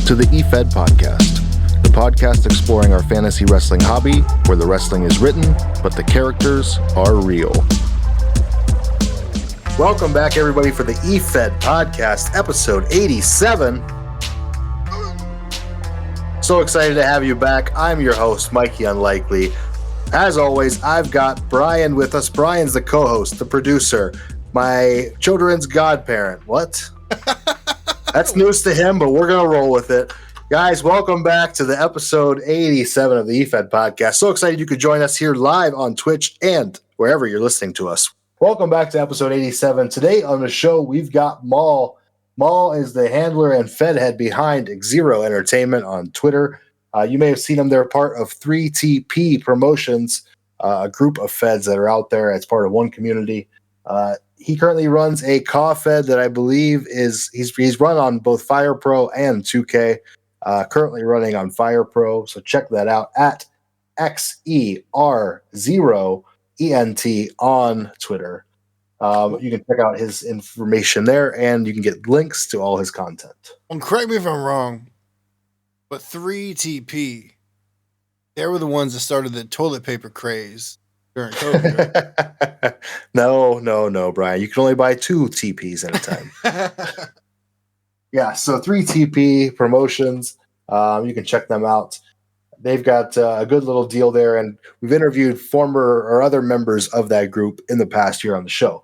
to the Efed podcast, the podcast exploring our fantasy wrestling hobby, where the wrestling is written, but the characters are real. Welcome back, everybody, for the Efed podcast, episode 87. So excited to have you back. I'm your host, Mikey Unlikely. As always, I've got Brian with us. Brian's the co-host, the producer, my children's godparent. What? That's news to him, but we're going to roll with it. Guys, welcome back to the episode 87 of the Efed podcast. So excited you could join us here live on Twitch and wherever you're listening to us. Welcome back to episode 87. Today on the show, we've got Maul. Maul is the handler and Fed head behind Xero Entertainment on Twitter. You may have seen him. They're part of 3TP Promotions, a group of Feds that are out there as part of one community. He currently runs a CAW Fed that I believe he's run on both Fire Pro and 2K. Currently running on Fire Pro, so check that out at XER0ENT on Twitter. You can check out his information there, and you can get links to all his content. Well, correct me if I'm wrong, but 3TP, they were the ones that started the toilet paper craze during COVID. Right? No, Brian. You can only buy 2 TPs at a time. Yeah, so 3TP Promotions, you can check them out. They've got a good little deal there, and we've interviewed former or other members of that group in the past year on the show.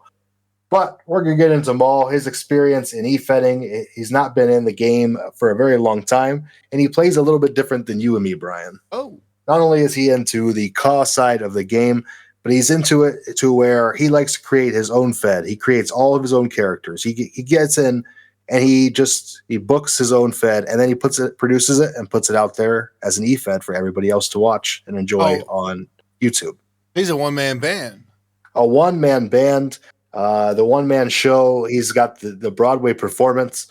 But we're going to get into Maul, his experience in e-fetting. He's not been in the game for a very long time, and he plays a little bit different than you and me, Brian. Oh. Not only is he into the CAW side of the game, but he's into it to where he likes to create his own Fed. He creates all of his own characters. He gets in, and he books his own Fed, and then he produces it and puts it out there as an e-Fed for everybody else to watch and enjoy on YouTube. He's a one-man band. A one-man band, the one-man show. He's got the Broadway performance.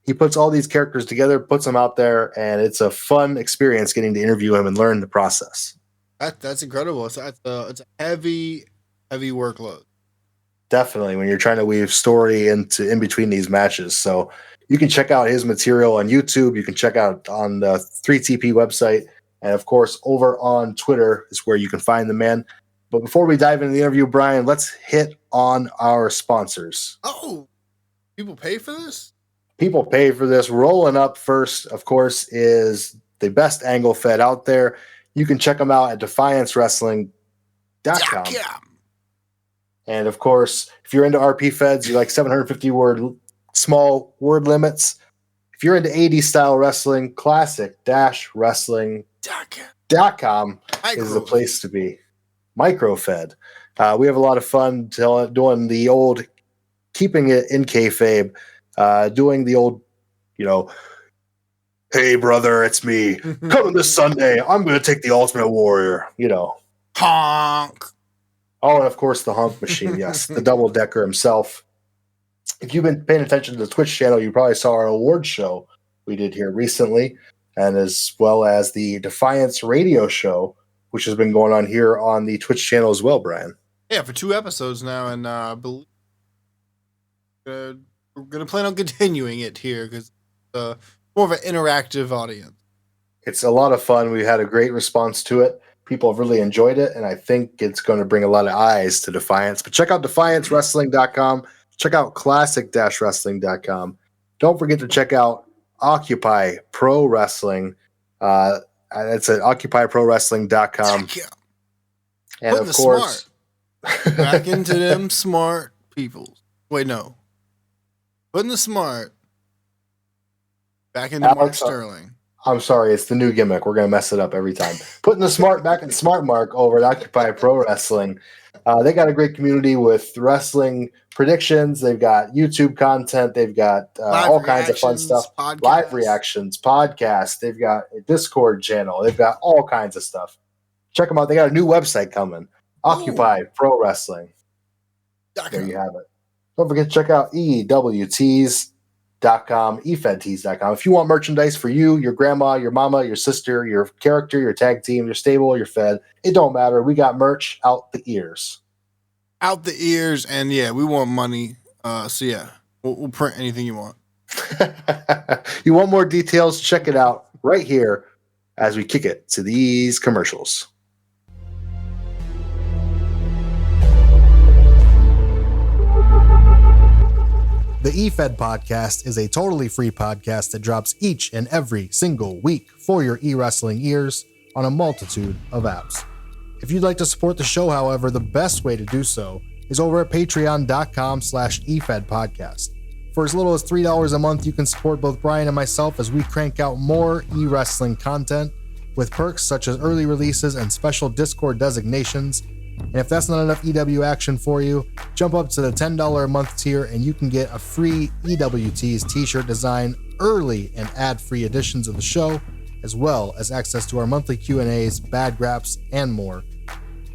He puts all these characters together, puts them out there, and it's a fun experience getting to interview him and learn the process. That's incredible. It's a heavy workload. Definitely, when you're trying to weave story in between these matches. So you can check out his material on YouTube. You can check out on the 3TP website. And, of course, over on Twitter is where you can find the man. But before we dive into the interview, Brian, let's hit on our sponsors. Oh, people pay for this? People pay for this. Rolling up first, of course, is the best angle Fed out there. You can check them out at defiancewrestling.com. Yeah. And, of course, if you're into RP Feds, you like 750-word small word limits. If you're into 80s style wrestling, classic-wrestling.com is the place to be. Micro-Fed. We have a lot of fun doing the old, keeping it in kayfabe, doing the old, hey, brother, it's me. Coming this Sunday, I'm going to take the Ultimate Warrior, Honk. Oh, and of course, the honk machine, yes. The double-decker himself. If you've been paying attention to the Twitch channel, you probably saw our award show we did here recently, and as well as the Defiance radio show, which has been going on here on the Twitch channel as well, Brian. Yeah, for 2 episodes now, and I believe we're going to plan on continuing it here because it's more of an interactive audience. It's a lot of fun. We had a great response to it. People have really enjoyed it, and I think it's going to bring a lot of eyes to Defiance. But check out defiancewrestling.com. Check out classic-wrestling.com. Don't forget to check out Occupy Pro Wrestling. That's at occupyprowrestling.com. And Putting of course, back into them smart people. Wait, no. Putting the smart back into Mark Sterling. I'm sorry, it's the new gimmick. We're going to mess it up every time. Putting the smart back in Smart Mark over at Occupy Pro Wrestling. They got a great community with wrestling predictions. They've got YouTube content. They've got all kinds of fun stuff. Podcasts. Live reactions, podcasts. They've got a Discord channel. They've got all kinds of stuff. Check them out. They got a new website coming. Occupy Pro Wrestling. There you have it. Don't forget to check out EWTs.com, efedtees.com. If you want merchandise for you, your grandma, your mama, your sister, your character, your tag team, your stable, your Fed, it don't matter. We got merch out the ears. Out the ears, and yeah, we want money. So yeah, we'll print anything you want. You want more details? Check it out right here as we kick it to these commercials. The Efed podcast is a totally free podcast that drops each and every single week for your e-wrestling ears on a multitude of apps. If you'd like to support the show, however, the best way to do so is over at patreon.com/Efed podcast. For as little as $3 a month, you can support both Brian and myself as we crank out more e-wrestling content with perks such as early releases and special Discord designations. And if that's not enough EW action for you, jump up to the $10 a month tier and you can get a free EWT's t-shirt design, early and ad-free editions of the show, as well as access to our monthly Q&As, bad graps, and more.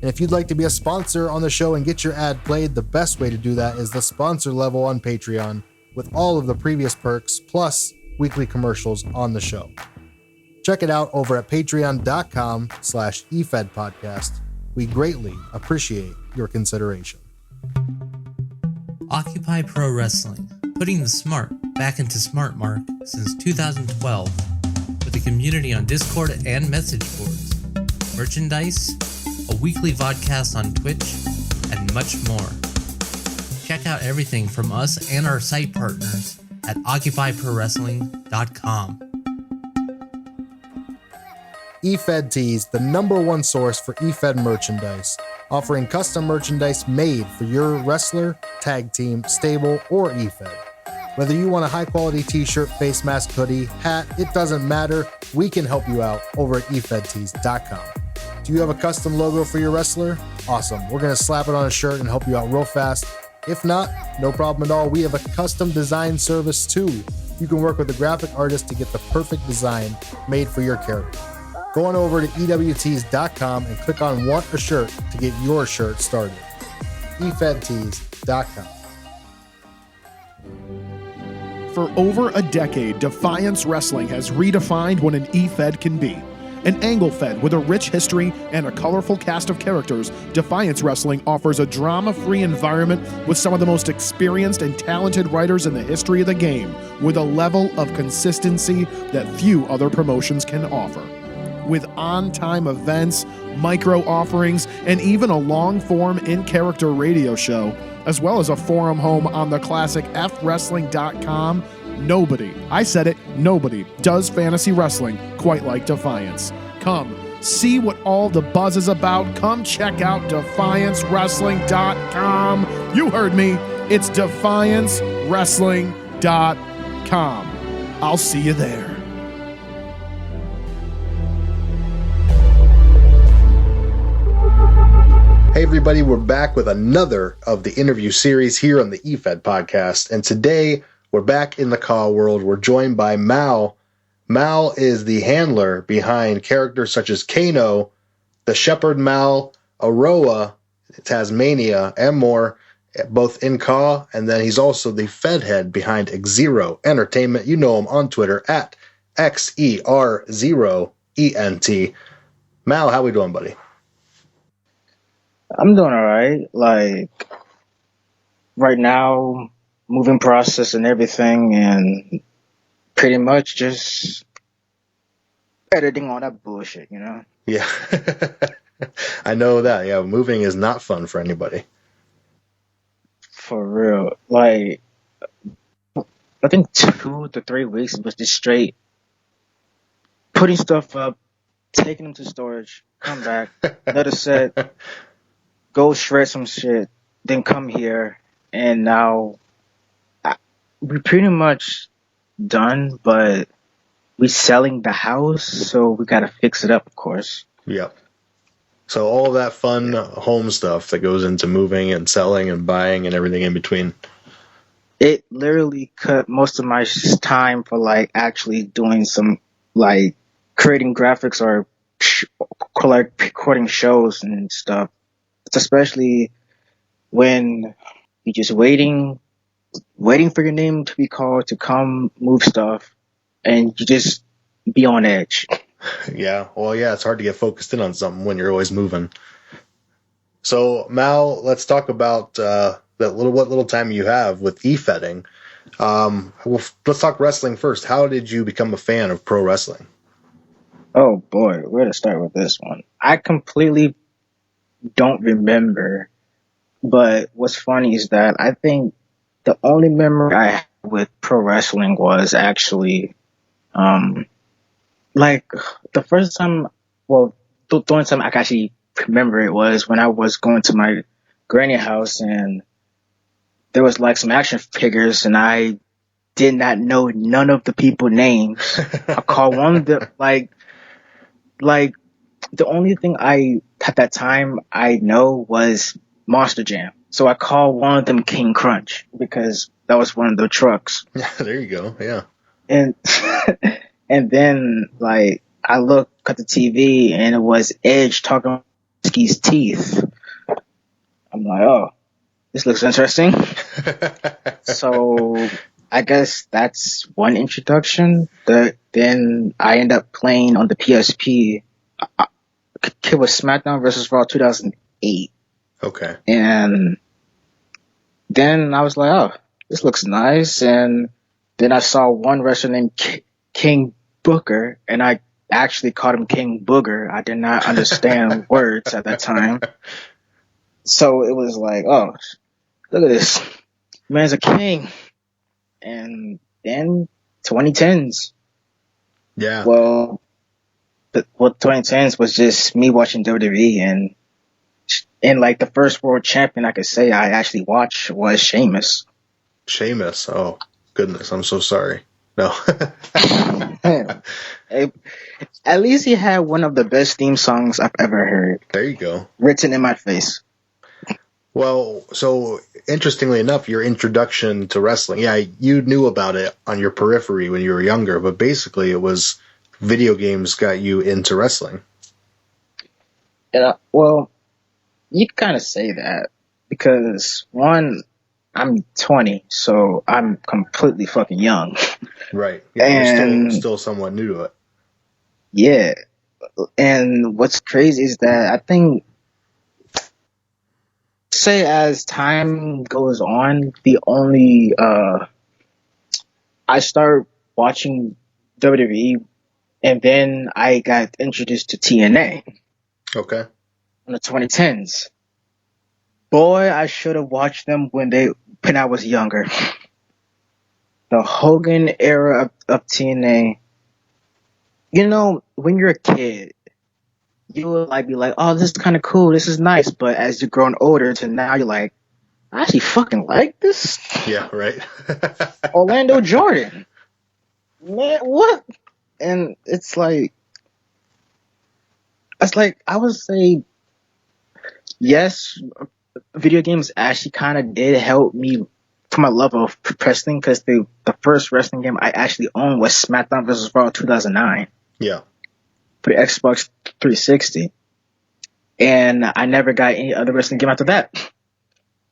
And if you'd like to be a sponsor on the show and get your ad played, the best way to do that is the sponsor level on Patreon, with all of the previous perks, plus weekly commercials on the show. Check it out over at patreon.com/Efed podcast. We greatly appreciate your consideration. Occupy Pro Wrestling, putting the smart back into smart mark since 2012, with a community on Discord and message boards, merchandise, a weekly vodcast on Twitch, and much more. Check out everything from us and our site partners at OccupyProWrestling.com. Efed Tees, the #1 source for Efed merchandise, offering custom merchandise made for your wrestler, tag team, stable, or Efed. Whether you want a high-quality t-shirt, face mask, hoodie, hat, it doesn't matter. We can help you out over at EfedTees.com. Do you have a custom logo for your wrestler? Awesome. We're going to slap it on a shirt and help you out real fast. If not, no problem at all. We have a custom design service too. You can work with a graphic artist to get the perfect design made for your character. Go on over to EWTees.com and click on Want a Shirt to get your shirt started. EfedTees.com. For over a decade, Defiance Wrestling has redefined what an E-Fed can be. An angle fed with a rich history and a colorful cast of characters, Defiance Wrestling offers a drama-free environment with some of the most experienced and talented writers in the history of the game, with a level of consistency that few other promotions can offer. With on-time events, micro offerings, and even a long-form in-character radio show, as well as a forum home on the classic fwrestling.com, nobody, I said it, nobody does fantasy wrestling quite like Defiance. Come, see what all the buzz is about. Come check out DefianceWrestling.com. You heard me. It's DefianceWrestling.com. I'll see you there. Hey everybody, we're back with another of the interview series here on the Efed podcast, and today we're back in the CAW world. We're joined by Mal. Mal is the handler behind characters such as Kano, the Shepherd Mal, Aroa, Tasmania, and more, both in CAW, and then he's also the Fed head behind Xero Entertainment. You know him on Twitter at XER0ENT. Mal, how we doing, buddy? I'm doing all right. Like, right now, moving process and everything, and pretty much just editing all that bullshit, you know? Yeah. I know that. Yeah, moving is not fun for anybody. For real. Like, I think 2 to 3 weeks was just straight putting stuff up, taking them to storage, come back, another set, go shred some shit, then come here, and now we're pretty much done, but we're selling the house, so we gotta fix it up, of course. Yep. So all of that fun home stuff that goes into moving and selling and buying and everything in between. It literally cut most of my time for like actually doing some like creating graphics or like recording shows and stuff. It's especially when you're just waiting for your name to be called to come move stuff, and you just be on edge. Yeah, well, yeah, it's hard to get focused in on something when you're always moving. So, Mal, let's talk about what little time you have with e-fedding. Well, let's talk wrestling first. How did you become a fan of pro wrestling? Oh boy, where to start with this one? I completely don't remember, but what's funny is that I think the only memory I have with pro wrestling was actually, um, like the first time, well, the only time I can actually remember it was when I was going to my granny house and there was like some action figures and I did not know none of the people names. I called one of the, like the only thing I at that time I know was Monster Jam. So I called one of them King Crunch because that was one of the trucks. Yeah, there you go. Yeah. And and then like I looked at the TV and it was Edge talking about Ski's teeth. I'm like, oh, this looks interesting. So I guess that's one introduction. Then I end up playing on the PSP. It was SmackDown versus Raw 2008. Okay. And then I was like, oh, this looks nice. And then I saw one wrestler named King Booker, and I actually called him King Booger. I did not understand words at that time. So it was like, oh, look at this. Man's a king. And then 2010s. Yeah. Well, 2010s was just me watching WWE and like the first world champion I could say I actually watched was Sheamus. Sheamus. Oh, goodness. I'm so sorry. No. At least he had one of the best theme songs I've ever heard. There you go. Written in my face. Well, so interestingly enough, your introduction to wrestling, yeah, you knew about it on your periphery when you were younger, but basically it was video games got you into wrestling. Well, you can kind of say that because one, I'm 20, so I'm completely fucking young. Right. Yeah, and you're still somewhat new to it. Yeah. And what's crazy is that I think, say as time goes on, I start watching WWE and then I got introduced to TNA. Okay. In the 2010s. Boy, I should have watched them when I was younger. The Hogan era of TNA. You know, when you're a kid, you would like be like, oh, this is kind of cool, this is nice. But as you're growing older to now, you're like, I actually fucking like this. Yeah, right. Orlando Jordan. Man, what? And it's like, I would say, yes, video games actually kind of did help me for my love of wrestling because the first wrestling game I actually owned was SmackDown vs. Raw 2009. Yeah. For the Xbox 360. And I never got any other wrestling game after that.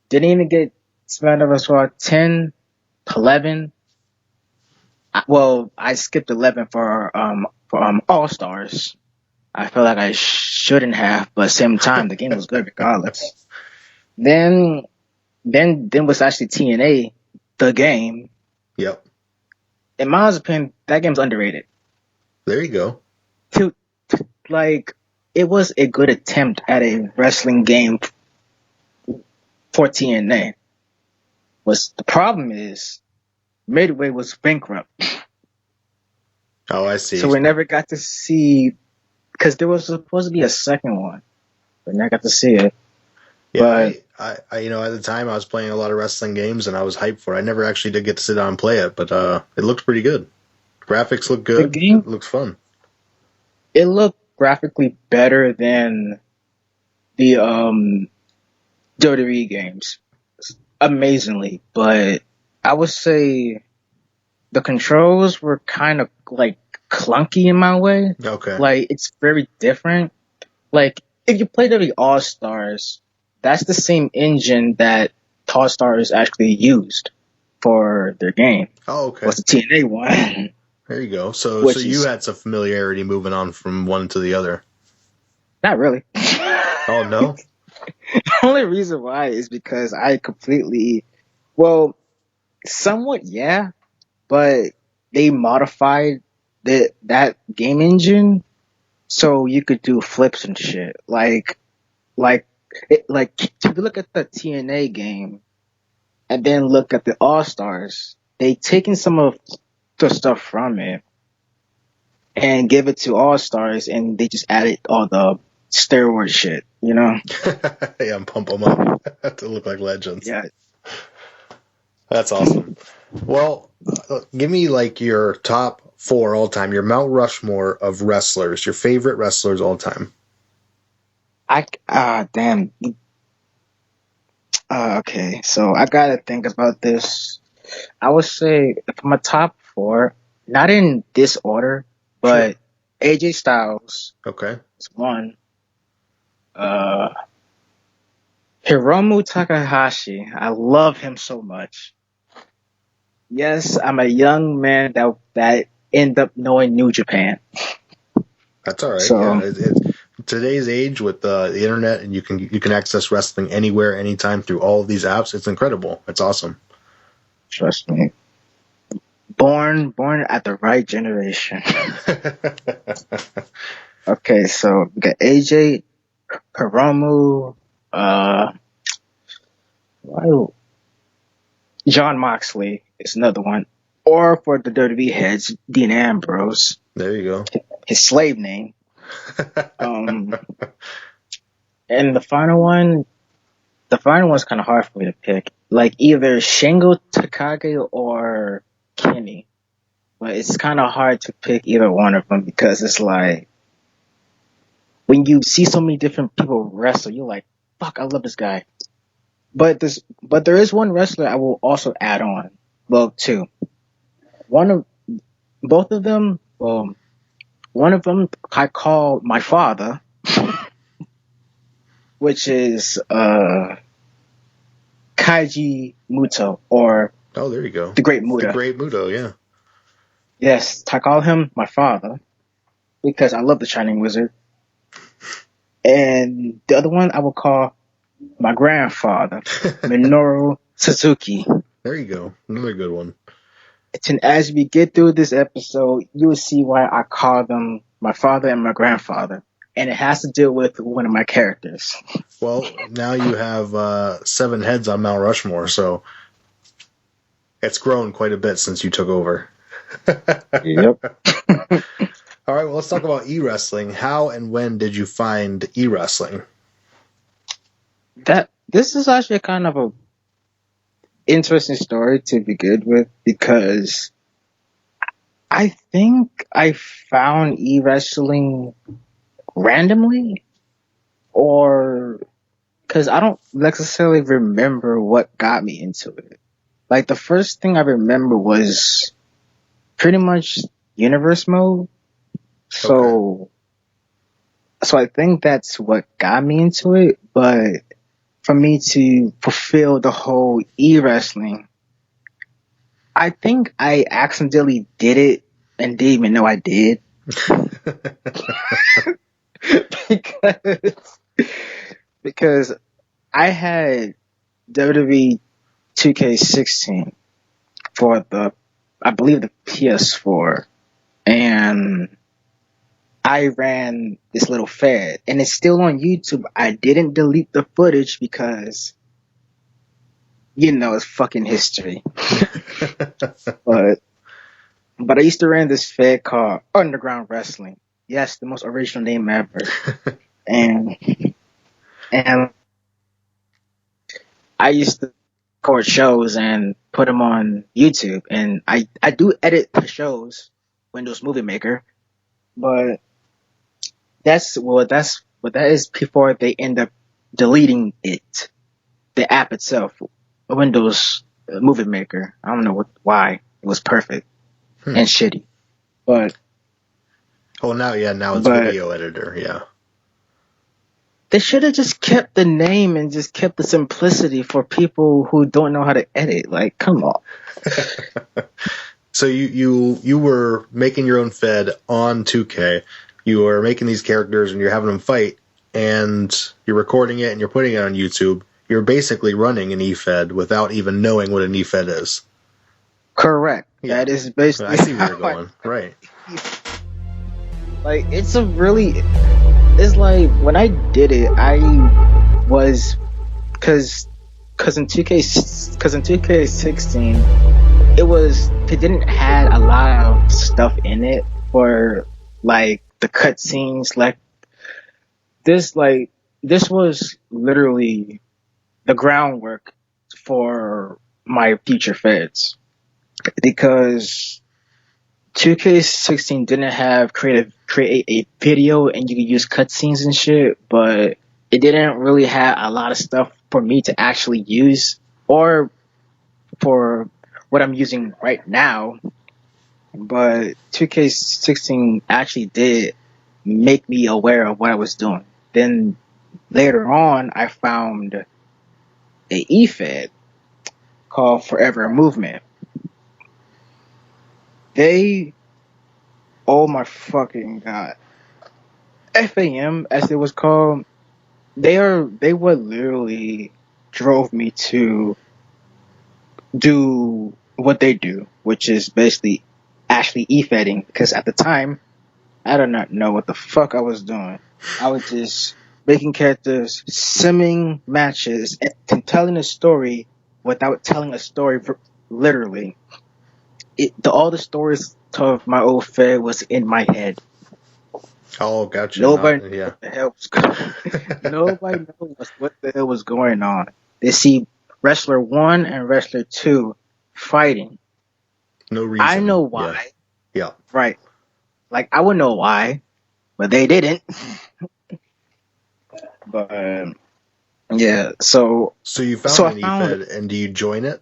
Didn't even get SmackDown vs. Raw 10, 11. Well, I skipped 11 for All Stars. I feel like I shouldn't have, but same time, the game was good regardless. Then was actually TNA, the game. Yep. In my opinion, that game's underrated. There you go. Like, it was a good attempt at a wrestling game for TNA. The problem is, Midway was bankrupt. Oh, I see. So we never got to see, because there was supposed to be a second one, but never got to see it. Yeah, but I at the time I was playing a lot of wrestling games and I was hyped for it. I never actually did get to sit down and play it, but it looked pretty good. Graphics look good. The game, it looks fun. It looked graphically better than the WWE games, amazingly. But I would say the controls were kind of like clunky in my way. Okay. Like, it's very different. Like, if you play WWE All Stars, that's the same engine that All Stars actually used for their game. Oh, okay. Was the TNA one. There you go. So you had some familiarity moving on from one to the other. Not really. Oh, no? The only reason why is because I completely, well, somewhat, yeah, but they modified that game engine so you could do flips and shit. Like if you look at the TNA game and then look at the All Stars, they taken some of the stuff from it and give it to All Stars, and they just added all the steroid shit, you know? Yeah, and pump them up to look like legends. Yeah. That's awesome. Well, give me like your top 4 all time, your Mount Rushmore of wrestlers, your favorite wrestlers all time. Damn. Okay, so I gotta think about this. I would say for my top 4, not in this order, but AJ Styles Okay. is one. Hiromu Takahashi, I love him so much. Yes, I'm a young man that ended up knowing New Japan. That's all right. So, Yeah, today's age with the internet, and you can access wrestling anywhere, anytime through all of these apps. It's incredible. It's awesome. trust me. Born at the right generation. Okay, so we got AJ, Hiromu, John Moxley is another one. Or for the WWE heads, Dean Ambrose, There you go. his slave name. And the final one's kind of hard for me to pick. Like either Shingo Takagi or Kenny. But it's kind of hard to pick either one of them because it's like, when you see so many different people wrestle, you're like, fuck, I love this guy. But there is one wrestler I will also add on. Well, two. Both of them, one of them I call my father, which is, Kaiji Muto, or Oh, there you go. the Great Muta. The Great Muto, yeah. Yes, I call him my father because I love the Shining Wizard. And the other one I will call my grandfather, Minoru Suzuki. There you go. Another good one. And as we get through this episode, you will see why I call them my father and my grandfather. And it has to deal with one of my characters. Well, now you have 7 heads on Mount Rushmore, so it's grown quite a bit since you took over. Yep. All right, well, let's talk about e-wrestling. How and when did you find e-wrestling? This is actually kind of a interesting story to begin with because I think I found e-wrestling randomly, or because I don't necessarily remember what got me into it. Like the first thing I remember was pretty much universe mode. So I think that's what got me into it. But for me to fulfill the whole e-wrestling, I think I accidentally did it and didn't even know I did. because I had WWE 2K16 for I believe the PS4, and I ran this little Fed, and it's still on YouTube. I didn't delete the footage because, it's fucking history. but I used to run this Fed called Underground Wrestling. Yes, the most original name ever. and I used to record shows and put them on YouTube, and I do edit the shows, Windows Movie Maker, but that is before they end up deleting it, the app itself, Windows Movie Maker. I don't know why. It was perfect and shitty, but now it's video editor, yeah. They should have just kept the name and just kept the simplicity for people who don't know how to edit. Like, come on. So you were making your own Fed on 2K. You were making these characters and you're having them fight, and you're recording it and you're putting it on YouTube. You're basically running an eFed without even knowing what an eFed is. Correct. Yeah. That is basically I see where you're how I going. Right. like. It's a really. It's like when I did it, I was because in 2K16 it didn't had a lot of stuff in it for like the cutscenes this like this was literally the groundwork for my future feds because 2K16 didn't have create a video and you could use cutscenes and shit, but it didn't really have a lot of stuff for me to actually use or for what I'm using right now. But 2K16 actually did make me aware of what I was doing. Then later on, I found a Efed called Forever Movement. They, oh my fucking god, FAM as it was called, they would literally drove me to do what they do, which is basically actually Efedding. Because at the time, I did not know what the fuck I was doing. I was just making characters, simming matches, and telling a story without telling a story literally. All the stories of my old Fed was in my head. Oh, gotcha. Nobody knew Yeah. what the hell was Nobody knows what the hell was going on. They see Wrestler 1 and Wrestler 2 fighting. No reason. I know why. Yeah. Right. Like, I would know why, but they didn't. But, yeah, so you found So I an found Efed, and do you join it?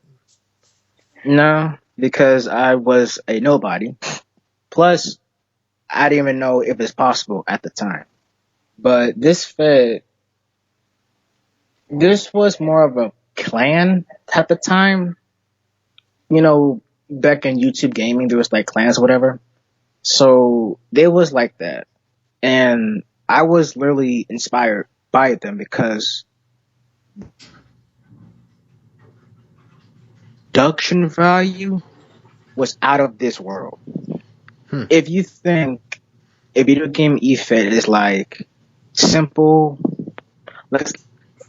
no, because I was a nobody. Plus, I didn't even know if it's possible at the time. But this was more of a clan at the time. You know, back in YouTube gaming, there was like clans or whatever. So they was like that. And I was literally inspired by them because production value was out of this world. If you think a video game Efed is like simple,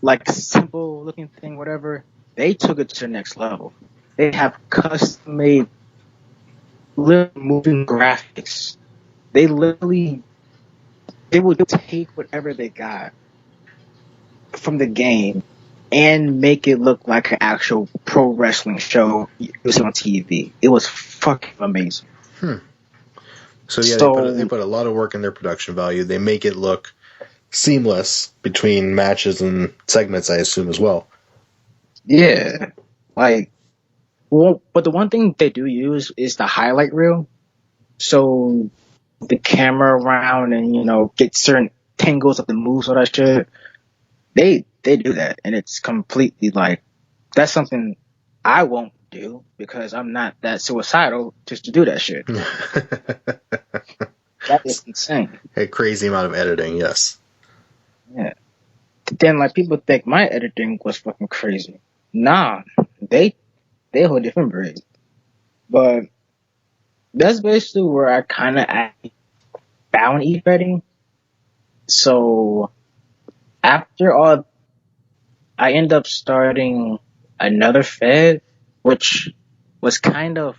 like simple looking thing, whatever, they took it to the next level. They have custom made moving graphics. They would take whatever they got from the game and make it look like an actual pro wrestling show you see on TV. It was fucking amazing. So yeah, they put a lot of work in their production value. They make it look seamless between matches and segments, I assume, as well. Yeah. Like, well, but the one thing they do use is the highlight reel. So the camera around and, you know, get certain tangles of the moves or that shit. They do that, and it's completely like, that's something I won't do because I'm not that suicidal just to do that shit. That is insane. A crazy amount of editing, yes. Yeah. Then like people think my editing was fucking crazy. Nah, they a whole different breed. But that's basically where I kind of found Efedding. So after all, I end up starting another Fed, which was kind of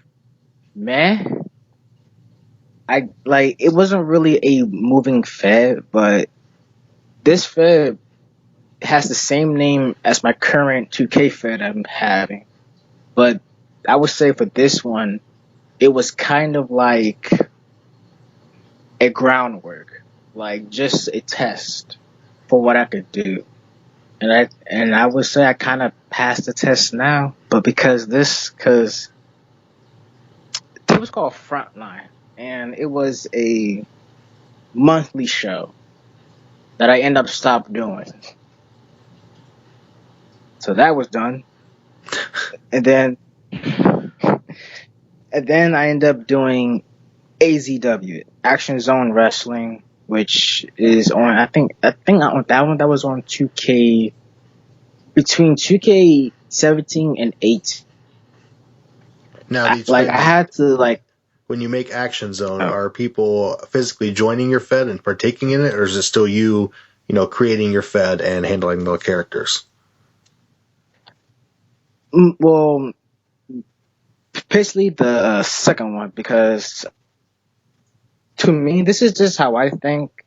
meh. It wasn't really a moving Fed, but this Fed has the same name as my current 2K Fed I'm having. But I would say for this one, it was kind of like a groundwork, like just a test for what I could do. And I would say I kind of passed the test now, but because it was called Frontline, and it was a monthly show that I end up stopped doing. So that was done, and then I end up doing AZW, Action Zone Wrestling, which is on I think on that one that was on 2K, between 2K17 and 8. Now, I had to like. when you make Action Zone, Oh. are people physically joining your Fed and partaking in it, or is it still you creating your Fed and handling the characters? Well, basically the second one, because to me, this is just how I think.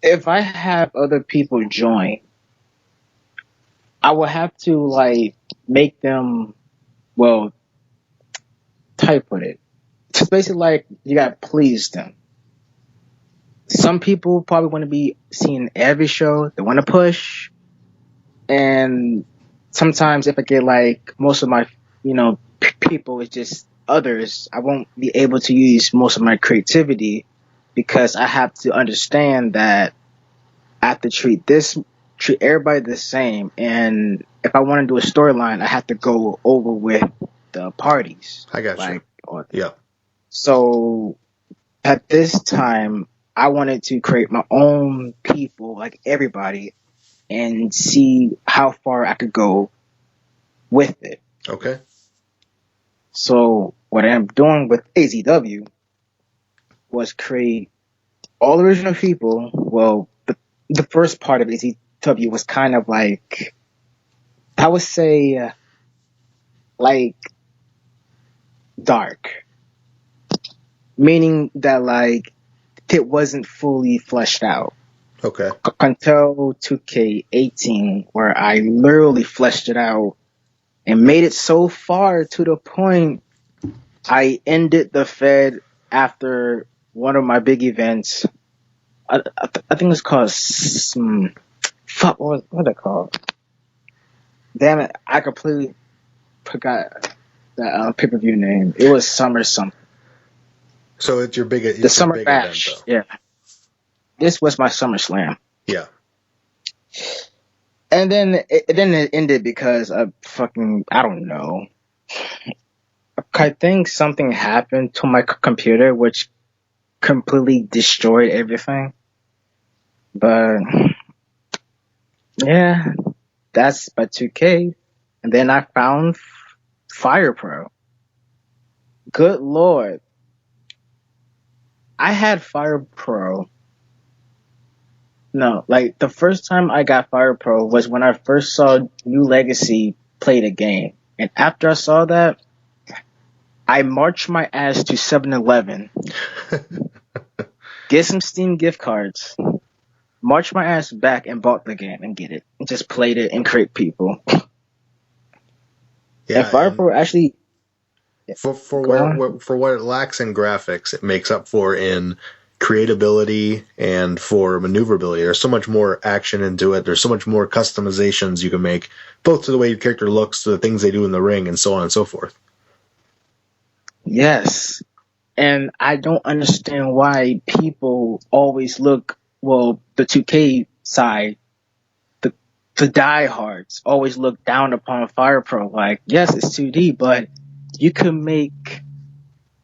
If I have other people join, I will have to like make them, well, type with it. It's basically like you gotta please them. Some people probably want to be seeing every show. They want to push, and sometimes if I get like most of my, people, it's just others. I won't be able to use most of my creativity because I have to understand that I have to treat everybody the same. And if I want to do a storyline, I have to go over with the parties. I got like, you. Yeah. So at this time, I wanted to create my own people, like everybody, and see how far I could go with it. Okay. So what I'm doing with AZW was create all original people. Well, the first part of AZW was kind of like, I would say, like dark, meaning that like it wasn't fully fleshed out. Okay. Until 2K18, where I literally fleshed it out and made it so far to the point I ended the Fed after one of my big events. I think it's called fuck. What it called? Damn it! I completely forgot the pay-per-view name. It was Summer something. So it's your big. It's The Summer big Bash. event, though. Yeah. This was my SummerSlam. Yeah. And then it ended because of I don't know. I think something happened to my computer which completely destroyed everything. But yeah, that's by 2K. And then I found Fire Pro. Good Lord. I had Fire Pro. No, like the first time I got Fire Pro was when I first saw New Legacy play the game. And after I saw that, I marched my ass to 7-Eleven, get some Steam gift cards, march my ass back and bought the game and get it. And just played it and create people. Yeah. And Fire Pro actually... For what it lacks in graphics, it makes up for in creatability and for maneuverability. There's so much more action into it. There's so much more customizations you can make, both to the way your character looks, to the things they do in the ring, and so on and so forth. Yes. And I don't understand why people always look, well, the 2K side, the diehards always look down upon Fire Pro. Like, yes, it's 2D, but you can make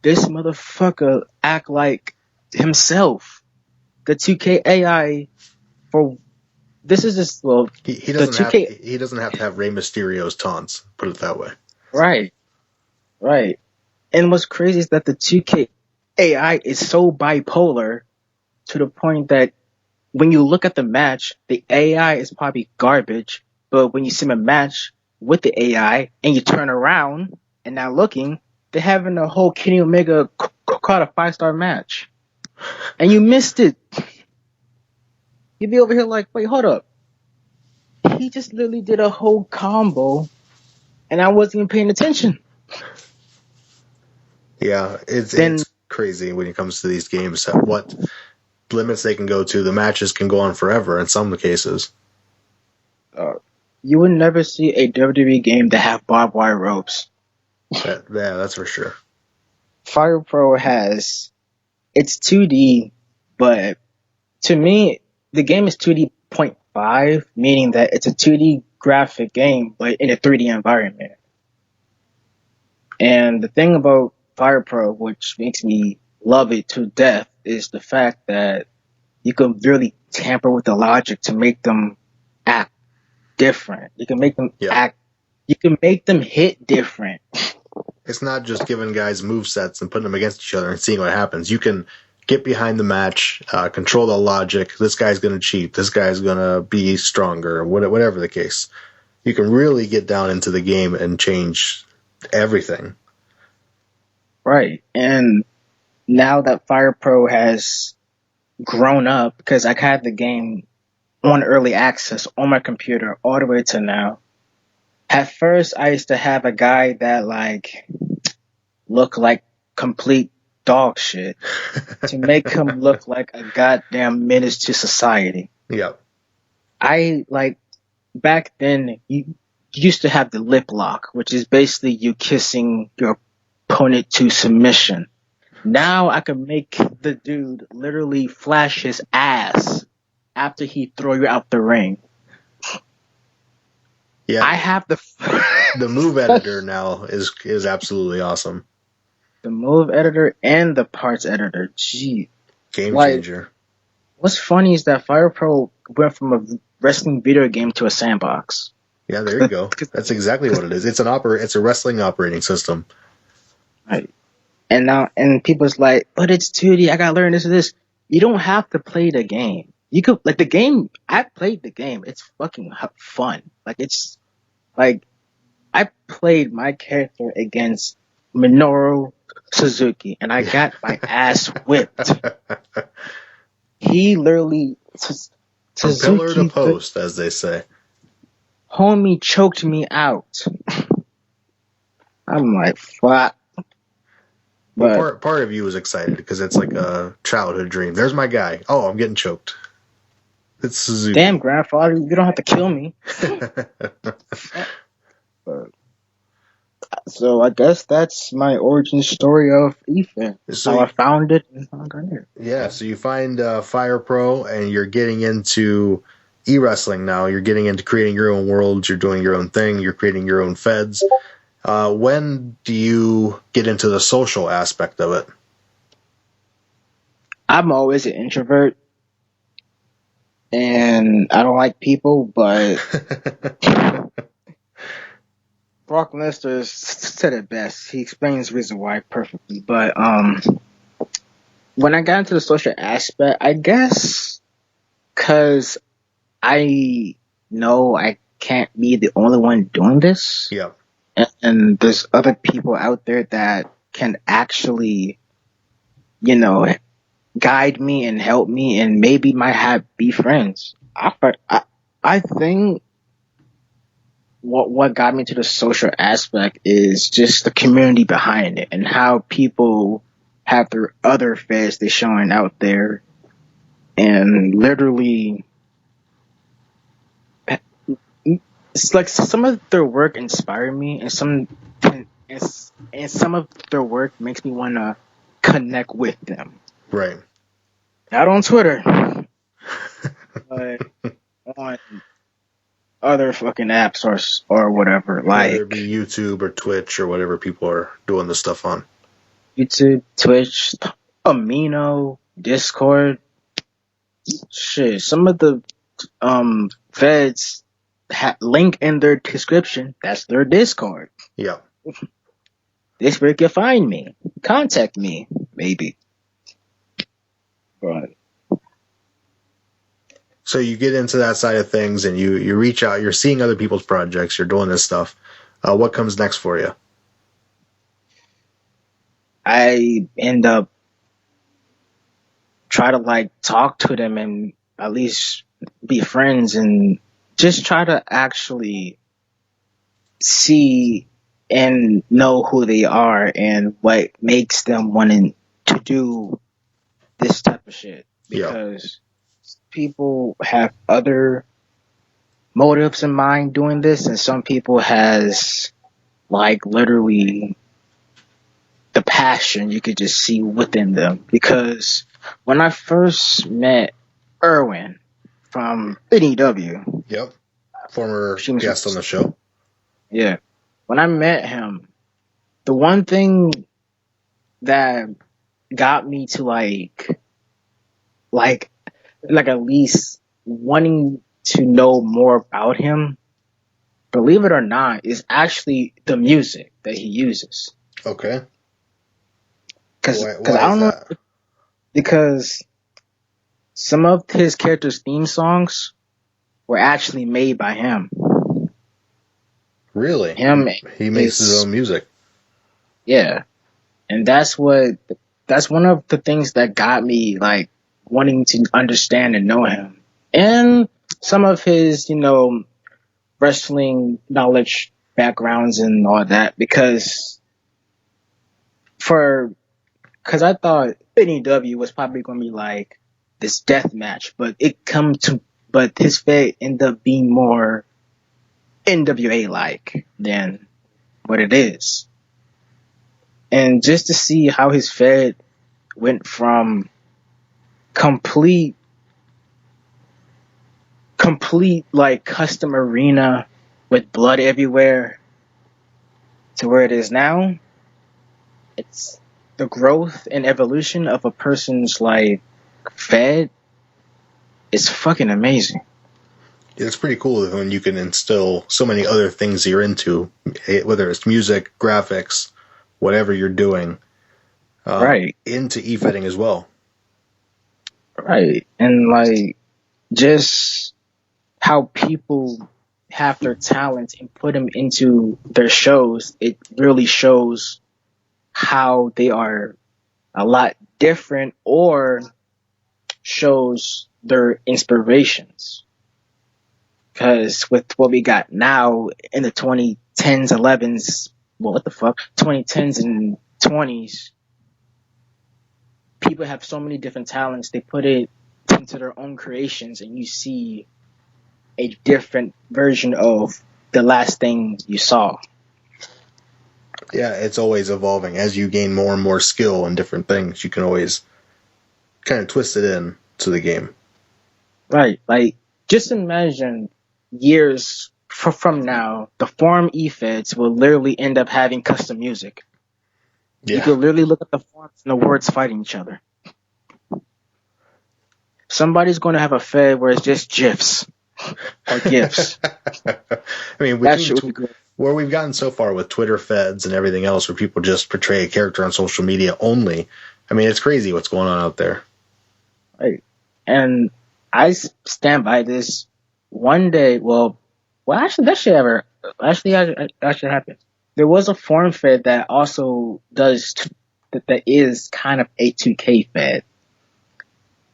this motherfucker act like himself. The 2K AI this is just, well, he doesn't have to have Rey Mysterio's taunts, put it that way. Right. And what's crazy is that the 2K AI is so bipolar to the point that when you look at the match, the AI is probably garbage, but when you see a match with the AI and you turn around and now looking, they're having a whole Kenny Omega caught a 5-star match. And you missed it. You'd be over here like, wait, hold up. He just literally did a whole combo and I wasn't even paying attention. Yeah, it's crazy when it comes to these games, what limits they can go to. The matches can go on forever in some cases. You would never see a WWE game that have barbed wire ropes. Yeah, that's for sure. Fire Pro it's 2D, but to me, the game is 2D.5, meaning that it's a 2D graphic game, but in a 3D environment. And the thing about Fire Pro, which makes me love it to death, is the fact that you can really tamper with the logic to make them act different. You can make them you can make them hit different. It's not just giving guys movesets and putting them against each other and seeing what happens. You can get behind the match, control the logic. This guy's going to cheat. This guy's going to be stronger, whatever the case. You can really get down into the game and change everything. Right. And now that Fire Pro has grown up, because I had the game on early access on my computer all the way to now. At first, I used to have a guy that like looked like complete dog shit to make him look like a goddamn menace to society. Yep. I like back then you used to have the lip lock, which is basically you kissing your opponent to submission. Now I can make the dude literally flash his ass after he throw you out the ring. Yeah. I have the move editor now is absolutely awesome. The move editor and the parts editor. Gee. Game changer. What's funny is that Fire Pro went from a wrestling video game to a sandbox. Yeah, there you go. That's exactly what it is. It's a wrestling operating system. Right. And people's like, but it's 2D, I gotta learn this and this. You don't have to play the game. You could, like, the game, I played the game. It's fucking fun. Like, it's, like, I played my character against Minoru Suzuki, and I got my ass whipped. He literally, From pillar to post, as they say. Homie choked me out. I'm like, fuck. Well, part of you was excited because it's like a childhood dream. There's my guy. Oh, I'm getting choked. It's Suzuki. Damn, grandfather, you don't have to kill me. So I guess that's my origin story of Efed. How I found it and how I got here. Yeah, so you find Fire Pro and you're getting into e-wrestling now. You're getting into creating your own worlds. You're doing your own thing. You're creating your own feds. When do you get into the social aspect of it? I'm always an introvert. And I don't like people, but Brock Lesnar said it best. He explains the reason why perfectly. But when I got into the social aspect, I guess because I know I can't be the only one doing this. Yeah. And there's other people out there that can actually, guide me and help me and maybe might be friends. I think what got me to the social aspect is just the community behind it and how people have their other feds they're showing out there, and literally it's like some of their work inspire me, and some of their work makes me want to connect with them. Right. Not on Twitter, but on other fucking apps or whatever. Like whether it be YouTube or Twitch or whatever people are doing this stuff on. YouTube, Twitch, Amino, Discord. Shit, some of the feds link in their description. That's their Discord. Yeah. This where you can find me. Contact me, maybe. Right. So you get into that side of things and you reach out, you're seeing other people's projects, you're doing this stuff. What comes next for you? I end up try to talk to them and at least be friends and just try to actually see and know who they are and what makes them wanting to do this type of shit. Because people have other motives in mind doing this, and some people has literally the passion you could just see within them. Because when I first met Erwin from NEW, yep, former guest on the show, yeah, when I met him, the one thing that got me to at least wanting to know more about him, believe it or not, is actually the music that he uses. Okay. Because Why I is don't know, that? because some of his characters' theme songs were actually made by him. Really? Him He makes his is own music. yeah, and that's one of the things that got me like wanting to understand and know him, and some of his wrestling knowledge backgrounds and all that because I thought NEW was probably going to be like this death match, but his fate ended up being more NWA like than what it is. And just to see how his Fed went from complete like custom arena with blood everywhere to where it is now, it's the growth and evolution of a person's like Fed is fucking amazing. It's pretty cool when you can instill so many other things you're into, whether it's music, graphics, whatever you're doing, Right. into Efeding as well. Right. And like just how people have their talents and put them into their shows, it really shows how they are a lot different or shows their inspirations. Because with what we got now in the 2010s, 11s, well, what the fuck, 2010s and 20s, people have so many different talents. They put it into their own creations, and you see a different version of the last thing you saw. Yeah, it's always evolving. As you gain more and more skill in different things, you can always kind of twist it in to the game. Right. Like, just imagine years from now, the forum Efeds will literally end up having custom music. You Yeah. could literally look at the forms and the words fighting each other. Somebody's going to have a Fed where it's just GIFs or GIFs. I mean, That shit would be good. where we've gotten so far with Twitter feds and everything else, where people just portray a character on social media only. I mean, it's crazy what's going on out there. Right. And I stand by this. One day, actually, that should happen. There was a forum Fed that also that is kind of a 2K Fed.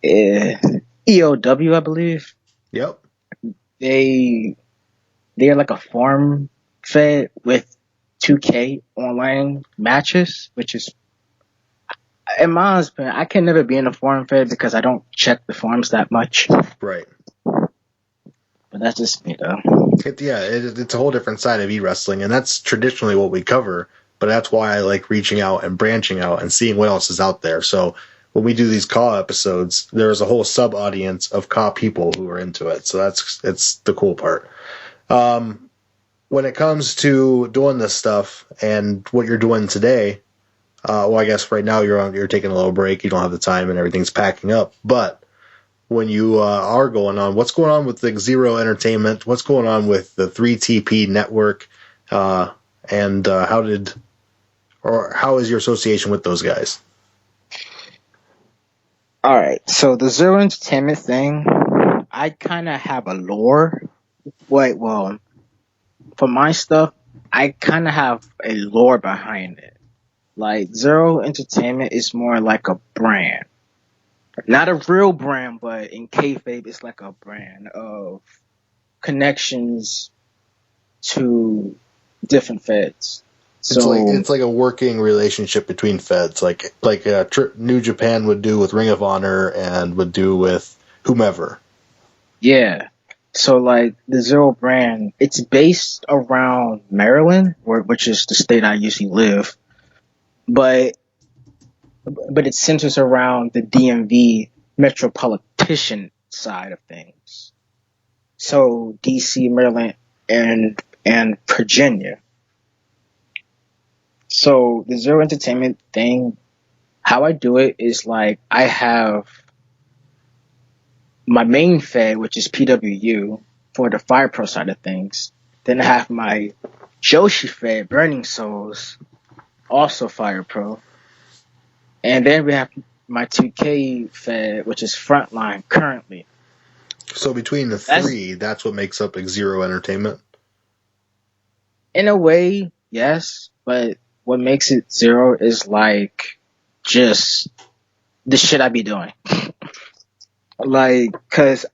EOW, I believe. Yep. They're like a forum Fed with 2K online matches, which is, in my opinion, I can never be in a forum Fed because I don't check the forums that much. Right. But that's just me, though. It's a whole different side of e-wrestling, and that's traditionally what we cover, but that's why I like reaching out and branching out and seeing what else is out there. So when we do these CAW episodes, there's a whole sub-audience of CAW people who are into it, so it's the cool part. When it comes to doing this stuff and what you're doing today, I guess right now you're taking a little break, you don't have the time and everything's packing up, but when you are going on, what's going on with the Xero Entertainment? What's going on with the 3TP network? And how is your association with those guys? All right, so the Xero Entertainment thing, I kind of have a lore. For my stuff, I kind of have a lore behind it. Like, Xero Entertainment is more like a brand. Not a real brand, but in kayfabe, it's like a brand of connections to different feds. It's like a working relationship between feds, like New Japan would do with Ring of Honor and would do with whomever. Yeah. So like the Xero brand, it's based around Maryland, which is the state I usually live, but it centers around the DMV metropolitan side of things. So DC, Maryland, and Virginia. So the Xero Entertainment thing, how I do it is like I have my main Fed, which is PWU, for the Fire Pro side of things. Then I have my Joshi Fed, Burning Souls, also Fire Pro. And then we have my 2K Fed, which is Frontline currently. So between the That's three, that's what makes up Xero Entertainment. in a way, yes, but what makes it zero is like just the shit I be doing. Like, cause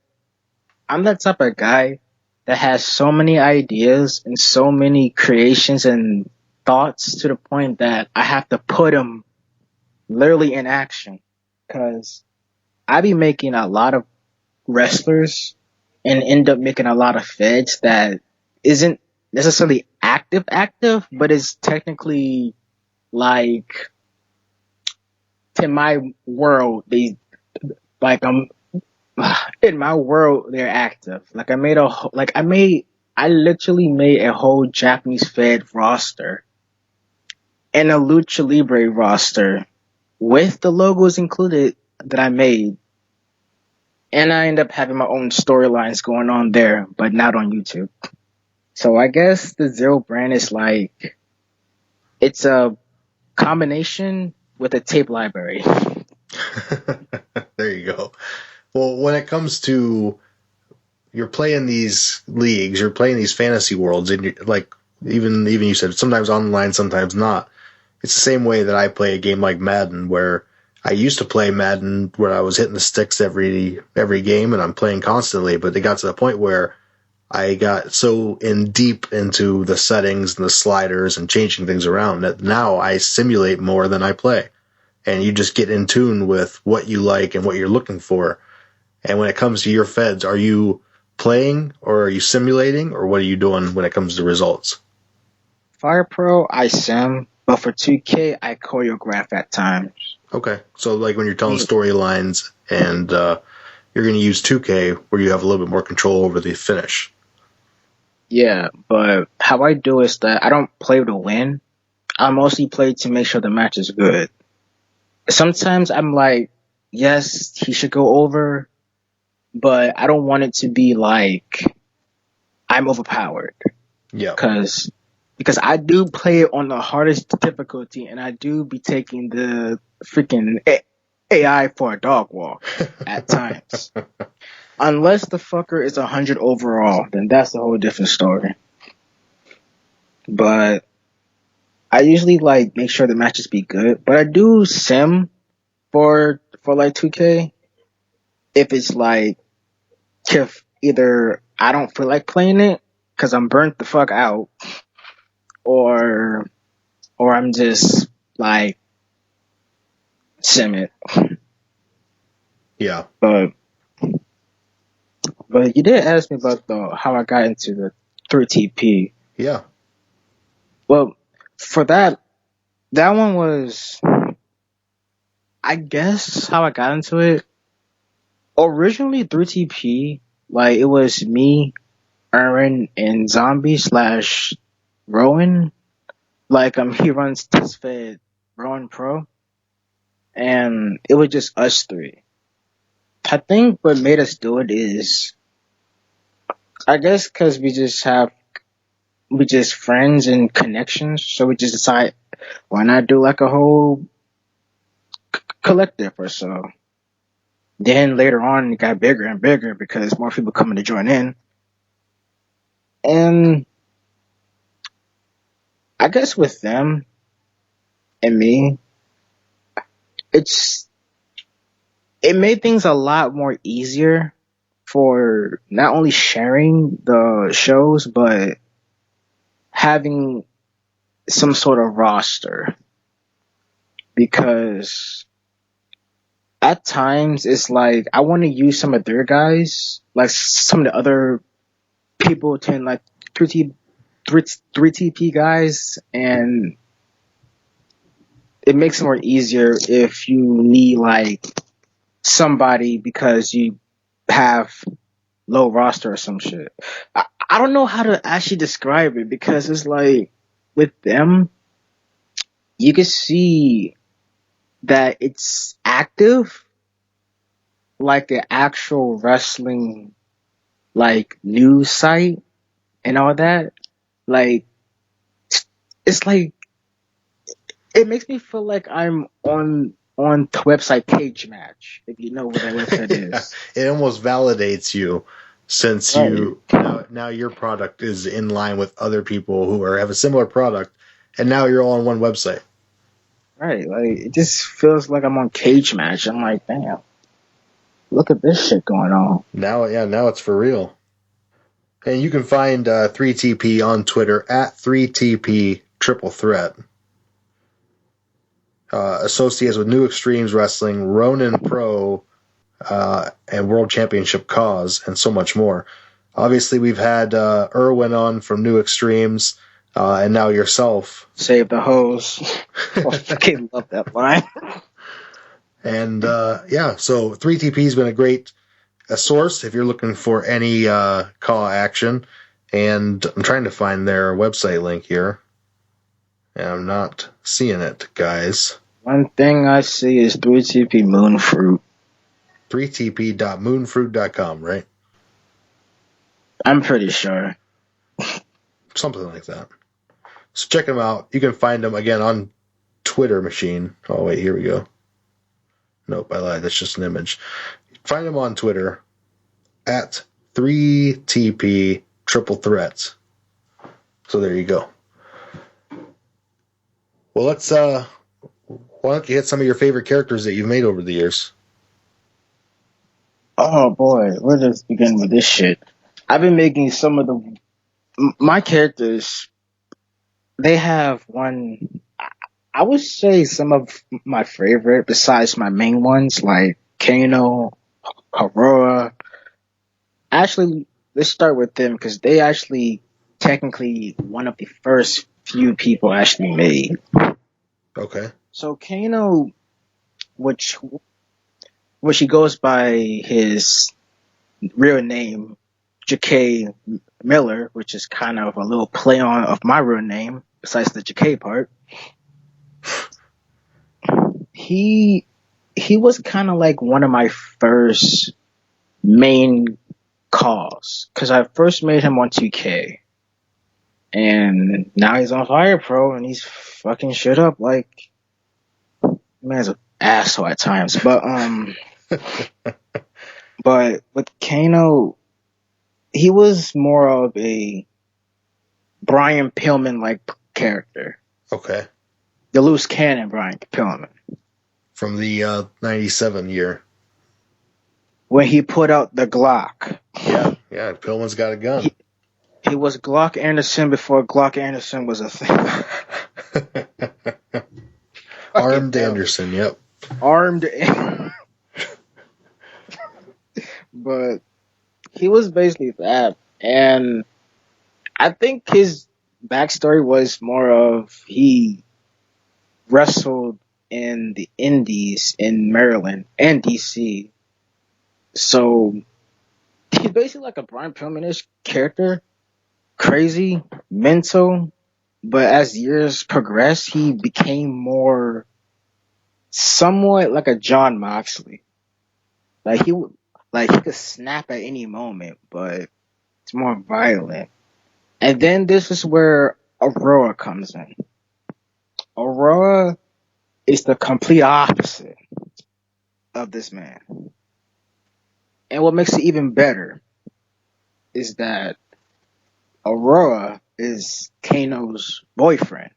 I'm the type of guy that has so many ideas and so many creations and thoughts to the point that I have to put them literally in action. Cause I be making a lot of wrestlers and end up making a lot of feds that isn't necessarily active, but is technically like in my world they like in my world they're active. Like I literally made a whole Japanese Fed roster and a Lucha Libre roster with the logos included that I made. And I end up having my own storylines going on there, but not on YouTube. So I guess the Zero brand is like, it's a combination with a tape library. There you go. Well, when it comes to you're playing these leagues, you're playing these fantasy worlds, and you're, like even you said sometimes online, sometimes not. It's the same way that I play a game like Madden, where I used to play Madden where I was hitting the sticks every game, and I'm playing constantly. But it got to the point where I got so in deep into the settings and the sliders and changing things around that now I simulate more than I play. And you just get in tune with what you like and what you're looking for. And when it comes to your feds, are you playing or are you simulating or what are you doing when it comes to results? Fire Pro, I sim, but for 2K, I choreograph at times. Okay. So like when you're telling storylines and you're going to use 2K where you have a little bit more control over the finish. Yeah, but how I do is that I don't play to win. I mostly play to make sure the match is good. Sometimes I'm like, yes, he should go over, but I don't want it to be like I'm overpowered. Yeah. Because I do play it on the hardest difficulty, and I do be taking the freaking AI for a dog walk at times. Unless the fucker is 100 overall, then that's a whole different story. But I usually like make sure the matches be good. But I do sim for like 2K if it's like if either I don't feel like playing it because I'm burnt the fuck out, or I'm just like sim it. Yeah. But you did ask me about how I got into the 3TP. Yeah. Well, for that one was, I guess, how I got into it. Originally, 3TP, like, it was me, Aaron, and Zombie / Rowan. Like, he runs TestFed Rowan Pro. And it was just us three. I think what made us do it is, I guess, because we just friends and connections. So we just decide, why not do like a whole collective or so. Then later on, it got bigger and bigger because more people coming to join in. And I guess with them and me, it made things a lot more easier for not only sharing the shows, but having some sort of roster. Because at times it's like I want to use some of their guys, like some of the other people tend like 3TP guys, and it makes it more easier if you need like somebody because you have low roster or some shit. I don't know how to actually describe it because it's like with them, you can see that it's active, like the actual wrestling, like news site and all that. Like, it's like it makes me feel like I'm on the website Cage Match, if you know what that website is. It almost validates you since Right. you now your product is in line with other people who have a similar product, and now you're all on one website. Right. Like it just feels like I'm on Cage Match. I'm like, damn, look at this shit going on. Now it's for real. And you can find 3TP on Twitter at 3TP Triple Threat. Associates with New Extremes Wrestling, Ronin Pro, and World Championship Cause, and so much more. Obviously, we've had Irwin on from New Extremes, and now yourself. Save the hose. I fucking love that line. And so 3TP's been a great source if you're looking for any call action. And I'm trying to find their website link here. And I'm not seeing it, guys. One thing I see is 3TP Moonfruit. 3TP.moonfruit.com, right? I'm pretty sure. Something like that. So check them out. You can find them, again, on Twitter machine. Oh, wait, here we go. Nope, I lied. That's just an image. Find them on Twitter at 3TP Triple Threats. So there you go. Well, let's, why don't you hit some of your favorite characters that you've made over the years? Oh boy, where does begin with this shit? I've been making some of my characters. They have one. I would say some of my favorite, besides my main ones, like Kano, Aurora. Actually, let's start with them because they actually technically one of the first few people actually made. Okay. So Kano, which he goes by his real name, J.K. Miller, which is kind of a little play on of my real name, besides the J.K. part. He was kind of like one of my first main calls, because I first made him on 2K, and now he's on Fire Pro, and he's fucking shit up like man's an asshole at times, but with Kano, he was more of a Brian Pillman like character. Okay. The loose cannon Brian Pillman. From the 97 year. When he put out the Glock. Yeah, Pillman's got a gun. He was Glock Anderson before Glock Anderson was a thing. Armed Anderson, yep. Armed. But he was basically that. And I think his backstory was more of he wrestled in the Indies in Maryland and DC. So he's basically like a Brian Pillman-ish character. Crazy, mental, but as years progressed, he became more somewhat like a John Moxley. Like he could snap at any moment, but it's more violent. And then this is where Aurora comes in. Aurora is the complete opposite of this man. And what makes it even better is that Aurora is Kano's boyfriend.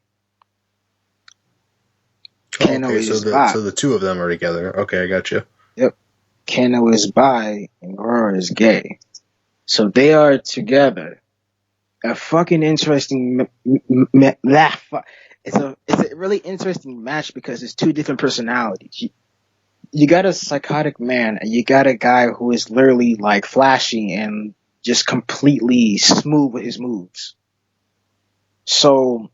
Kano is bi. So the two of them are together. Okay, I got you. Yep. Kano is bi and Aurora is gay. So they are together. A fucking interesting it's a really interesting match because it's two different personalities. You got a psychotic man and you got a guy who is literally like flashy and just completely smooth with his moves. So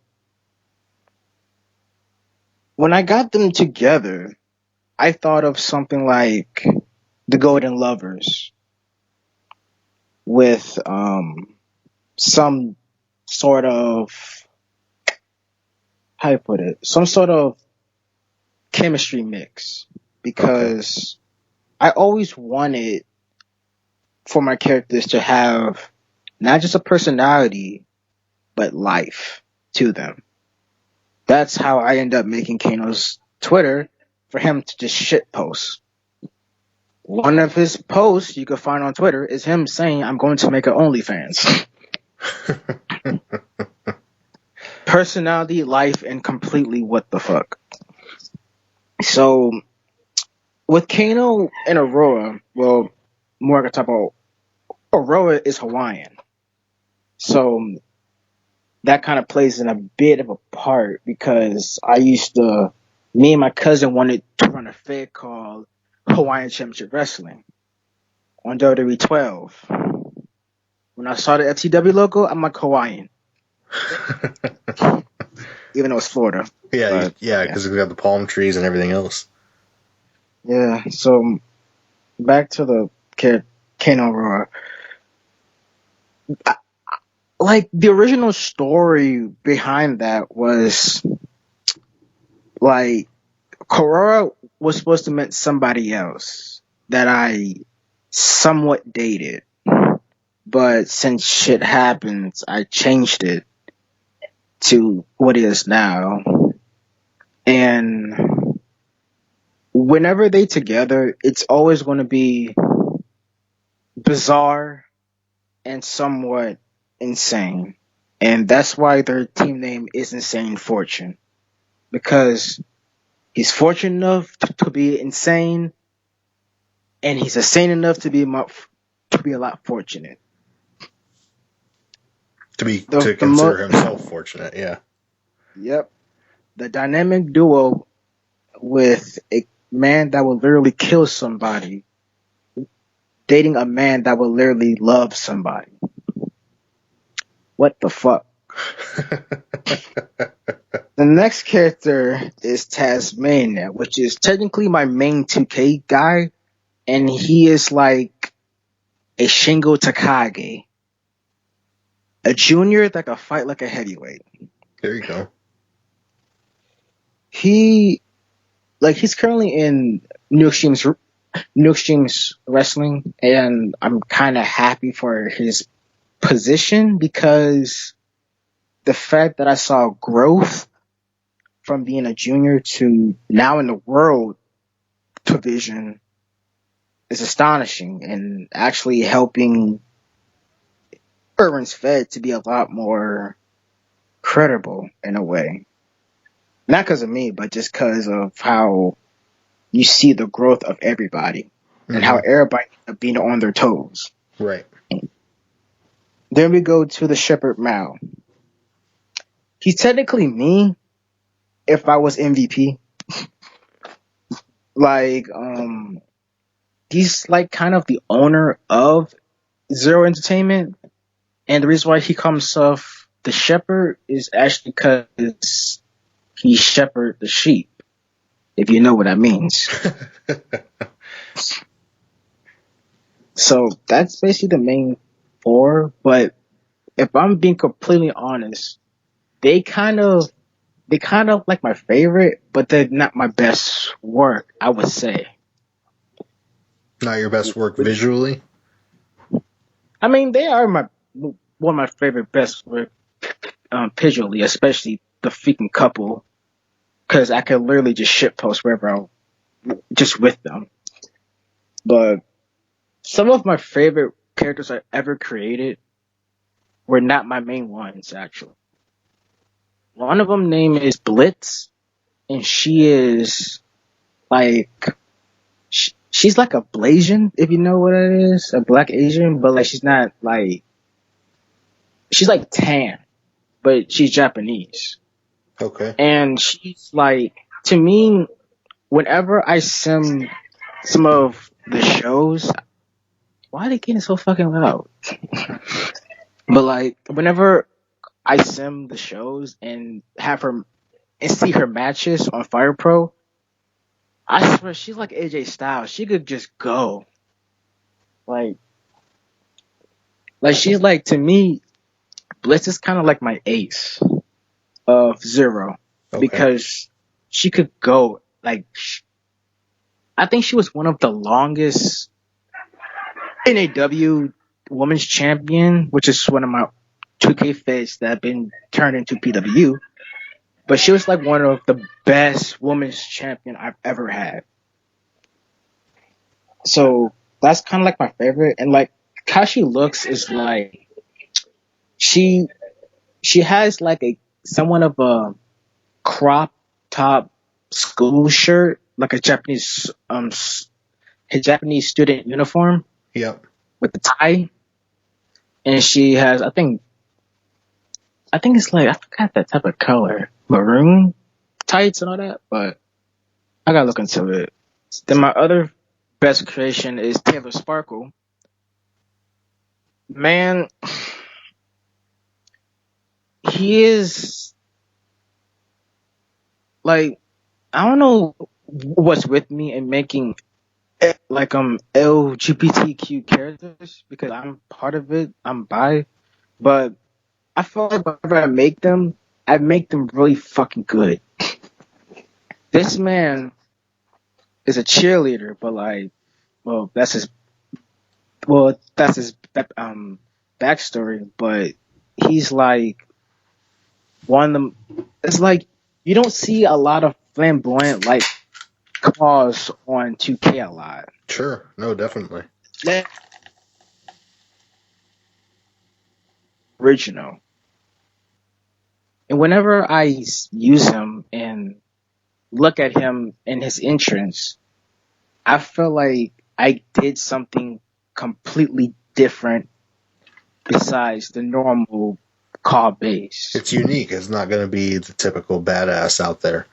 when I got them together, I thought of something like the Golden Lovers with some sort of, how do you put it, some sort of chemistry mix, because I always wanted for my characters to have not just a personality but life to them. That's how I end up making Kano's Twitter for him to just shit post. One of his posts you can find on Twitter is him saying, "I'm going to make an OnlyFans." Personality, life, and completely what the fuck. So, with Kano and Aurora, well, more I can talk about, Aurora is Hawaiian. So, that kind of plays in a bit of a part because me and my cousin wanted to run a fed called Hawaiian Championship Wrestling on WWE 12. When I saw the FTW logo, I'm like Hawaiian. Even though it's Florida. Yeah, because we got the palm trees and everything else. Yeah, so back to the Kano Aurora. Like, the original story behind that was, like, Aurora was supposed to meet somebody else that I somewhat dated. But since shit happens, I changed it to what it is now. And whenever they together, it's always going to be bizarre and somewhat insane. And that's why their team name is Insane Fortune. Because he's fortunate enough to be insane, and he's insane enough to be a lot fortunate. To consider himself fortunate, yeah. Yep. The dynamic duo with a man that will literally kill somebody, dating a man that will literally love somebody. What the fuck? The next character is Tasmania, which is technically my main 2K guy, and he is like a Shingo Takagi. A junior that can fight like a heavyweight. There you go. He's currently in New Extremes Wrestling, and I'm kind of happy for his position because the fact that I saw growth from being a junior to now in the world division is astonishing, and actually helping Efed to be a lot more credible in a way. Not because of me, but just because of how you see the growth of everybody and how everybody are being on their toes. Right. Then we go to the Shepherd Mao. He's technically me if I was MVP. He's like kind of the owner of Xero Entertainment. And the reason why he calls himself the shepherd is actually because he shepherd the sheep, if you know what that means. So that's basically the main four. But if I'm being completely honest, they kind of like my favorite, but they're not my best work, I would say. Not your best work visually? I mean, they are one of my favorite best work visually, especially the freaking couple, because I could literally just shitpost wherever I'm just with them. But some of my favorite characters I ever created were not my main ones, actually. One of them name is Blitz, and she is like she's like a Blasian, if you know what it is, a black Asian, but like she's not like, she's like tan, but she's Japanese. Okay. And she's like, to me, whenever I sim some of the shows, why are they getting so fucking loud? But like, whenever I sim the shows and have her and see her matches on Fire Pro, I swear she's like AJ Styles. She could just go. Like she's like, to me, Bliss is kind of like my ace of Xero. Okay. Because she could go. Like, I think she was one of the longest NAW Women's Champion, which is one of my 2K feds that have been turned into PW. but she was like one of the best women's champion I've ever had. So that's kind of like my favorite, and like how she looks is like she she has like a somewhat of a crop top school shirt, like a Japanese a Japanese student uniform Yep. with the tie, and she has I think it's like I forgot that type of color, maroon tights and all that, but I gotta look into it. Then my other best creation is Taylor Sparkle. Man, he is like I don't know what's with me in making like LGBTQ characters because I'm part of it. I'm bi, but I feel like whenever I make them really fucking good. This man is a cheerleader, but like, well, that's his backstory. But he's like one of them. It's like you don't see a lot of flamboyant like cars on 2K a lot. Sure. No, definitely. That original. And whenever I use him and look at him in his entrance, I feel like I did something completely different besides the normal call base. It's unique. It's not going to be the typical badass out there.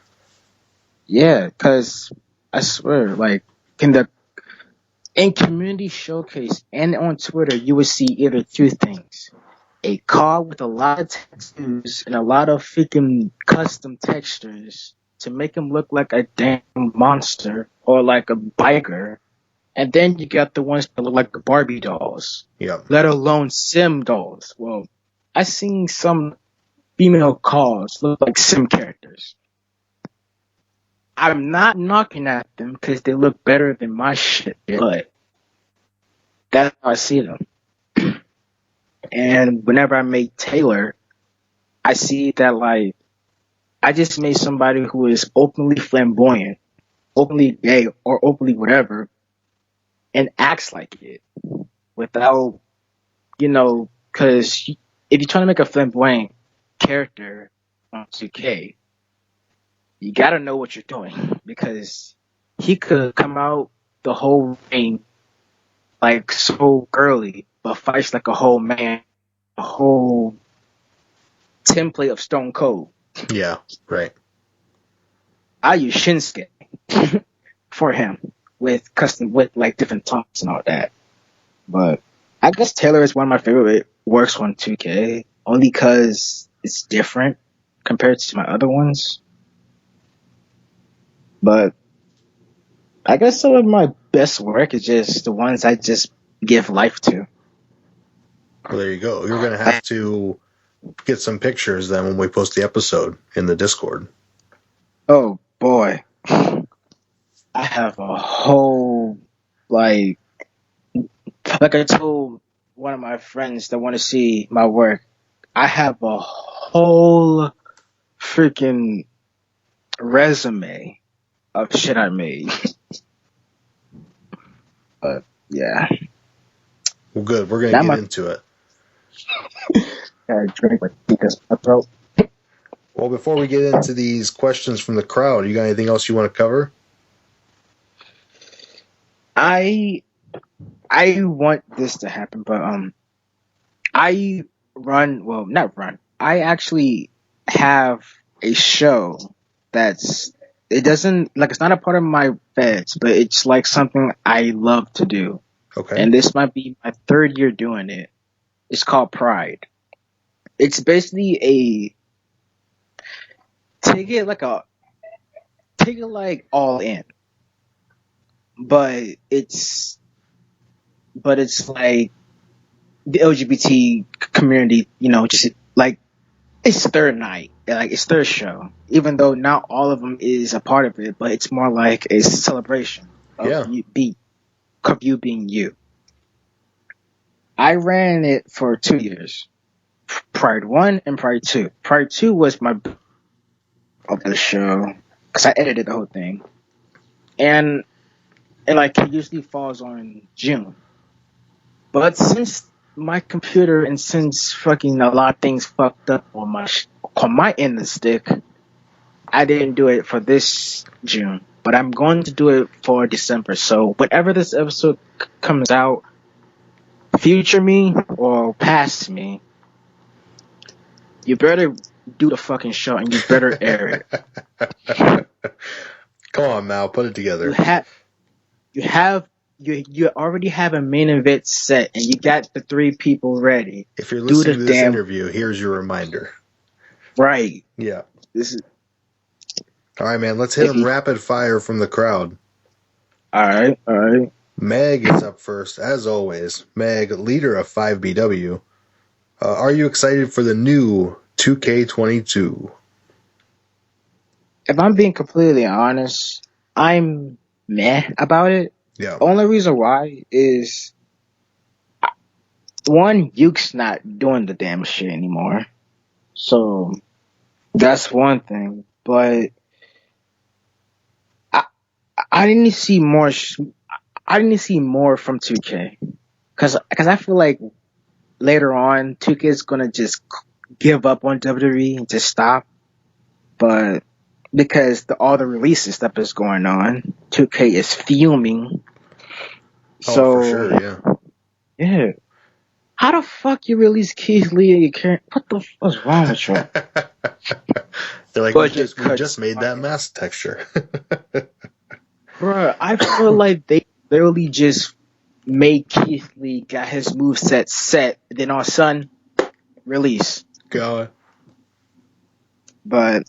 Yeah, because I swear, like in community showcase and on Twitter, you would see either two things: a car with a lot of tattoos and a lot of freaking custom textures to make him look like a damn monster or like a biker. And then you got the ones that look like Barbie dolls, Yep. let alone Sim dolls. Well, I seen some female cars look like Sim characters. I'm not knocking at them because they look better than my shit, but that's how I see them. And whenever I make Taylor, I see that like I just made somebody who is openly flamboyant, openly gay, or openly whatever, and acts like it without, because if you're trying to make a flamboyant character on 2K, you gotta know what you're doing because he could come out the whole ring like so girly, but fights like a whole man, a whole template of Stone Cold. Yeah. Right. I use Shinsuke for him with like different tops and all that. But I guess Taylor is one of my favorite works on 2K only because it's different compared to my other ones. But I guess some of my best work is just the ones I just give life to. Well, there you go. You're going to have to get some pictures then when we post the episode in the Discord. Oh boy. I have a whole like I told one of my friends that want to see my work, I have a whole freaking resume of shit I made. But yeah. Well, good. We're going to get into it. Gotta drink because my throat. Well, before we get into these questions from the crowd, you got anything else you want to cover? I want this to happen, but I actually have a show it's not a part of my feds, but it's like something I love to do. Okay. And this might be my third year doing it. It's called Pride. It's basically take it like all in. But it's like the LGBT community, just like it's third night, like it's their show. Even though not all of them is a part of it, but it's more like a celebration of you being you. I ran it for 2 years, Pride 1 and Pride 2. Pride 2 was my of the show because I edited the whole thing, and like it usually falls on June. But since my computer and since fucking a lot of things fucked up on my end of the stick, I didn't do it for this June. But I'm going to do it for December. So whenever this episode comes out, future me or past me, you better do the fucking show and you better air it. Come on, Mal, put it together. You already have a main event set and you got the 3 people ready. If you're listening to this interview, here's your reminder. Right. Yeah. This is all right, man. Let's hit them rapid fire from the crowd. All right. Meg is up first, as always. Meg, leader of 5BW. Are you excited for the new 2K22? If I'm being completely honest, I'm meh about it. Yeah. The only reason why is, one, Yuke's not doing the damn shit anymore. So that's one thing. But I didn't see more. I didn't see more from 2K, because I feel like later on 2K is gonna just give up on WWE and just stop. But because all the releases stuff is going on, 2K is fuming. So for sure, yeah. How the fuck you release Keith Lee and you can't? What the fuck's wrong with you? They're like, we just made that mask texture. Bruh, I feel like they literally just made Keith Lee, got his moveset set, and then all of a sudden, release. Go. But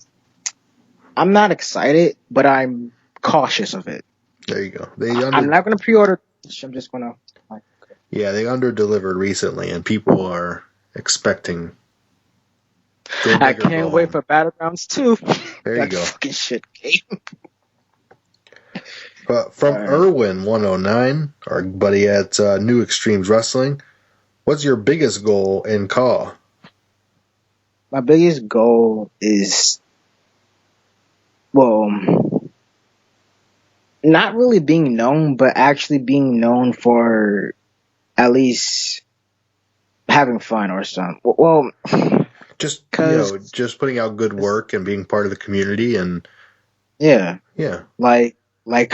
I'm not excited, but I'm cautious of it. There you go. I'm not going to pre-order. I'm just going to... Yeah, they under-delivered recently, and people are expecting... I can't wait for Battlegrounds 2. There you go. Fucking shit game. But from Irwin109, our buddy at New Extremes Wrestling, what's your biggest goal in CAW? My biggest goal is, well, not really being known, but actually being known for at least having fun or something. Well, just just putting out good work and being part of the community, and yeah, like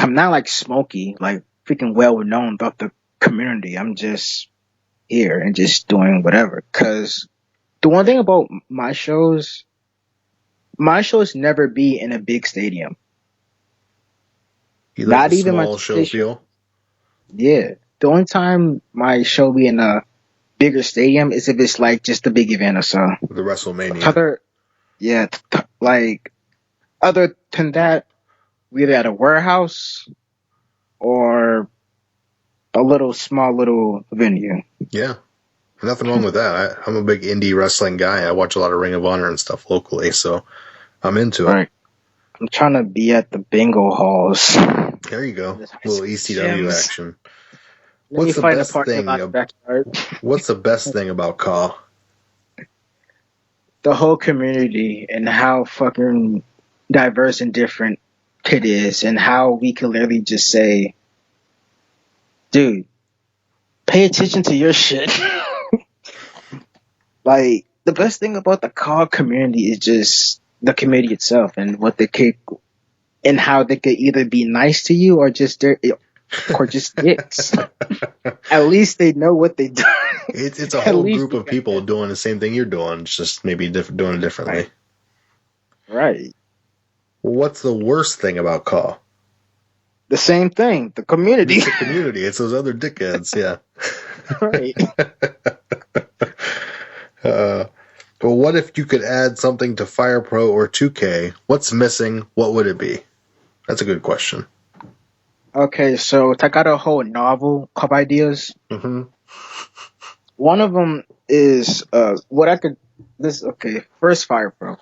I'm not like Smokey, like freaking well known about the community. I'm just here and just doing whatever. Cause the one thing about my shows never be in a big stadium. You like not even small my show feel. Yeah, the only time my show be in a bigger stadium is if it's like just a big event or so. The WrestleMania. Other than that, we're either at a warehouse or a small little venue. Yeah. Nothing wrong with that. I'm a big indie wrestling guy. I watch a lot of Ring of Honor and stuff locally, so I'm into it. Right. I'm trying to be at the bingo halls. There you go. A little ECW action. What's the best thing about CAW? The whole community and how fucking diverse and different it is, and how we can literally just say, dude, pay attention to your shit. Like, the best thing about the CAW community is just the community itself and what they could, and how they could either be nice to you or just dicks. At least they know what they do. It's a whole group of people doing the same thing you're doing, just maybe doing it differently. Right. Well, what's the worst thing about CAW? The same thing. The community. It's the community. It's those other dickheads. Yeah. Right. Well, what if you could add something to Fire Pro or 2K? What's missing? What would it be? That's a good question. Okay, so I got a whole novel of ideas. Mm-hmm. One of them is first Fire Pro.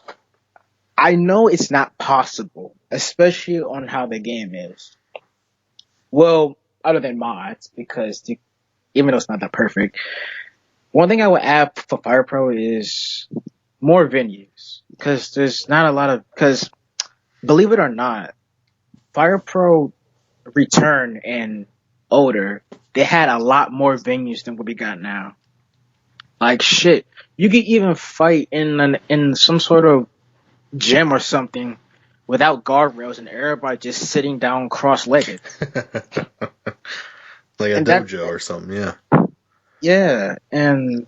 I know it's not possible, especially on how the game is. Well, other than mods, because even though it's not that perfect, one thing I would add for Fire Pro is more venues, because there's not a lot of, because believe it or not, Fire Pro Return and older, they had a lot more venues than what we got now. Like shit, you could even fight in some sort of gym or something without guardrails and everybody just sitting down cross-legged. Like a And dojo or something, yeah. yeah, and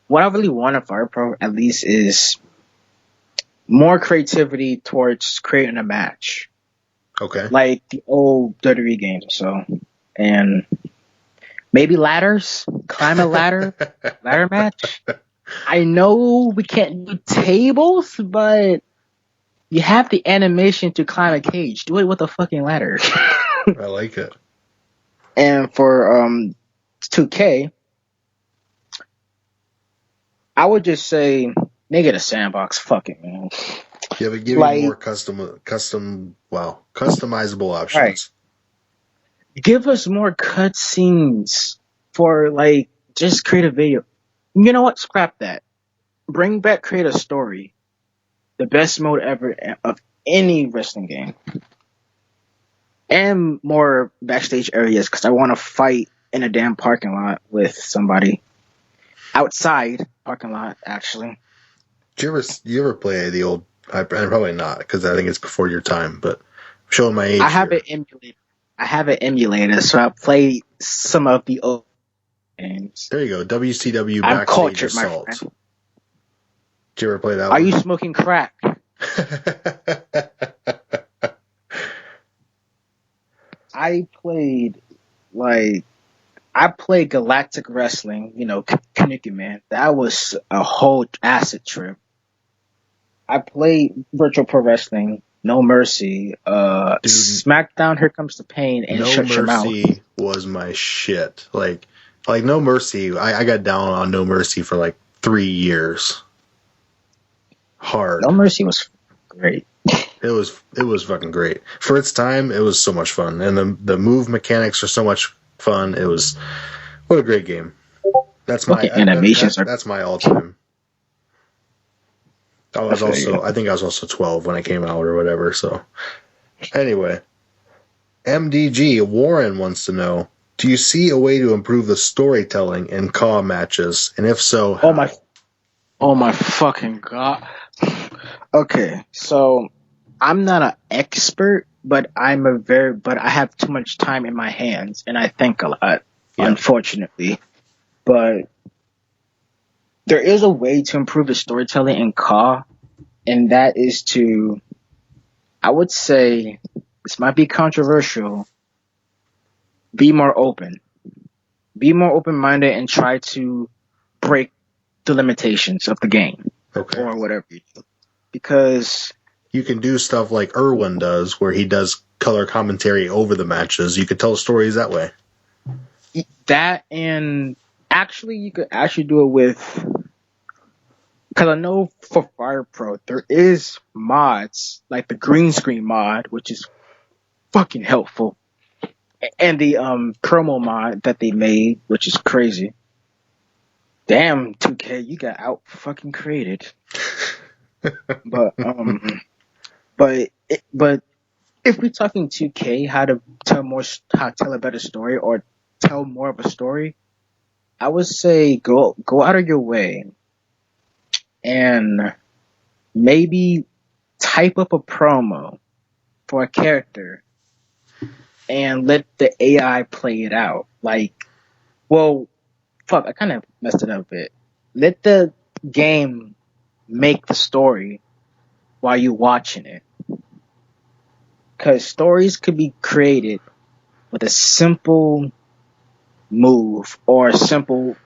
what I really want in Fire Pro at least is more creativity towards creating a match, Okay. like the old WWE games. So, and maybe ladders, climb a ladder, ladder match. I know we can't do tables, but you have the animation to climb a cage. Do it with a fucking ladder. I like it. And for 2K, I would just say make it a sandbox. Fuck it, man. Yeah, but give Like- me more customizable options. Right. Give us more cutscenes for like just create a video. You know what? Scrap that. Bring back create a story. The best mode ever of any wrestling game. And more backstage areas because I want to fight in a damn parking lot with somebody. Outside parking lot, actually. Do you ever play the old? Probably not, because I think it's before your time. But I'm showing my age. I have here. it emulated. I have it emulated, so I played some of the old games. There you go. WCW I'm Backstage cultured, my Assault. friend. Did you ever play that Are one? you smoking crack? I played Galactic Wrestling, Kanuki Man. That was a whole acid trip. I played Virtual Pro Wrestling, No Mercy, SmackDown, Here Comes the Pain, and No Shut Your Mouth. Mercy was my shit. Like No Mercy. I got down on No Mercy for like 3 years. Hard. No Mercy was great. It was fucking great for its time. It was so much fun, and the move mechanics are so much fun. What a great game. That's my Fucking animations are. that's my all time. I think I was also 12 when it came out or whatever. So anyway, MDG Warren wants to know: do you see a way to improve the storytelling in CAW matches, and if so, how? Oh my fucking god. Okay, so I'm not an expert, but I have too much time in my hands, and I think a lot, unfortunately. But there is a way to improve the storytelling in CAW, and that is to, I would say, this might be controversial, be more open. Be more open-minded and try to break the limitations of the game. Okay. Or whatever you do. Because you can do stuff like Irwin does, where he does color commentary over the matches. You could tell stories that way. That, and actually, you could actually do it with, because I know for Fire Pro, there is mods, like the green screen mod, which is fucking helpful, and the promo mod that they made, which is crazy. Damn, 2K, you got out fucking created. But if we're talking 2K, how to tell a better story or tell more of a story, I would say go out of your way and maybe type up a promo for a character and let the AI play it out. I kind of messed it up a bit. Let the game make the story while you're watching it. Because stories could be created with a simple move or a simple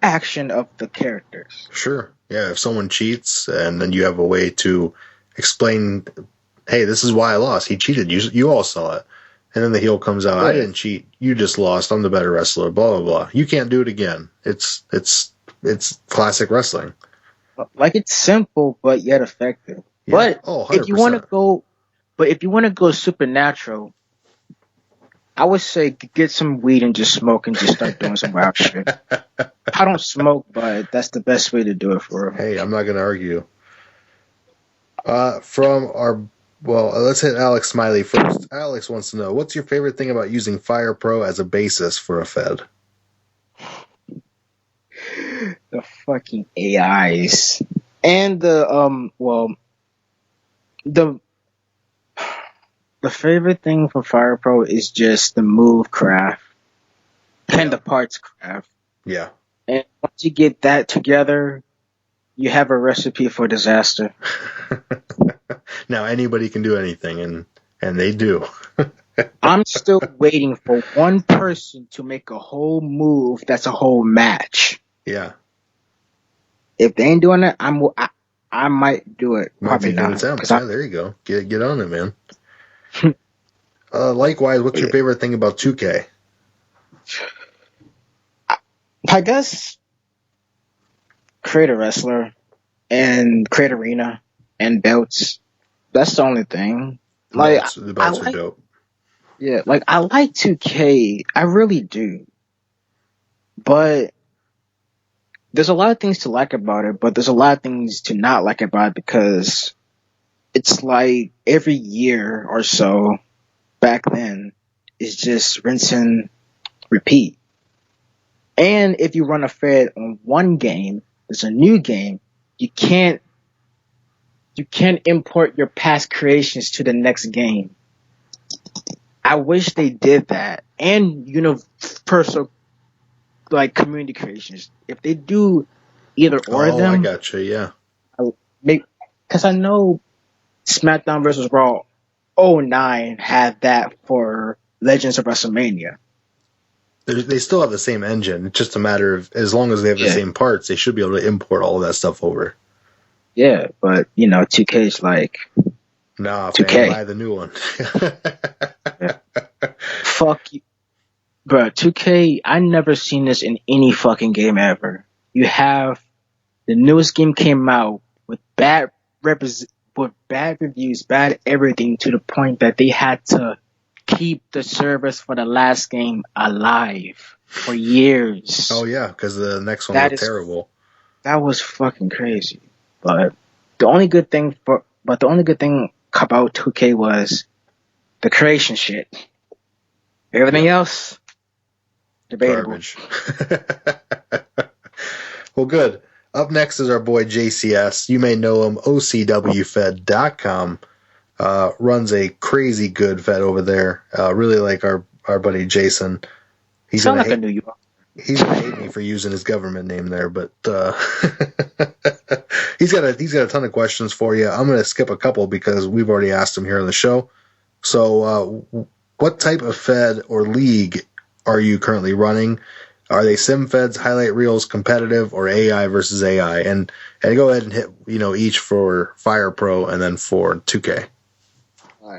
action of the characters. Sure. Yeah, if someone cheats and then you have a way to explain, hey, this is why I lost. He cheated. You all saw it. And then the heel comes out, I didn't cheat. You just lost. I'm the better wrestler. Blah, blah, blah. You can't do it again. It's classic wrestling. Like, it's simple, but yet effective. Yeah. But if you want to go supernatural, I would say get some weed and just smoke and just start doing some wild shit. I don't smoke, but that's the best way to do it for real. Hey, I'm not going to argue. From our let's hit Alex Smiley first. Alex wants to know, what's your favorite thing about using Fire Pro as a basis for a Fed? The fucking AIs and the favorite thing for Fire Pro is just the move craft and the parts craft. Yeah. And once you get that together, you have a recipe for disaster. Now anybody can do anything, and they do. I'm still waiting for one person to make a whole move that's a whole match. Yeah. If they ain't doing it, I might do it. Might Probably be good not. attempts. Yeah, there you go. Get on it, man. Likewise, what's your favorite thing about 2K? I guess create a wrestler and create arena and belts. That's the only thing. Like The belts are dope. Yeah, like I like 2K. I really do. But there's a lot of things to like about it, but there's a lot of things to not like about it because it's like every year or so back then is just rinse and repeat. And if you run a Fed on one game, there's a new game, you can't import your past creations to the next game. I wish they did that. And universal like community creations. If they do either or of them, I gotcha, yeah. Because I know SmackDown vs. Raw 09 had that for Legends of WrestleMania. They still have the same engine. It's just a matter of, as long as they have the same parts, they should be able to import all of that stuff over. Yeah, but 2K is like, nah, 2K. Buy the new one. Fuck you. Bro, 2K, I never seen this in any fucking game ever. You have the newest game came out with bad reviews, bad everything, to the point that they had to keep the service for the last game alive for years. Oh yeah, because the next one was terrible. That was fucking crazy. But the only good thing about 2K was the creation shit. Everything else, debatable. Garbage. Well, good. Up next is our boy JCS. You may know him, OCWFed.com. Runs a crazy good Fed over there. Really like our buddy Jason. He's gonna hate me for using his government name there, but he's got a ton of questions for you. I'm gonna skip a couple because we've already asked him here on the show. So, what type of Fed or league are you currently running? Are they sim feds, highlight reels, competitive, or AI versus AI? And go ahead and hit each for Fire Pro and then for 2K. All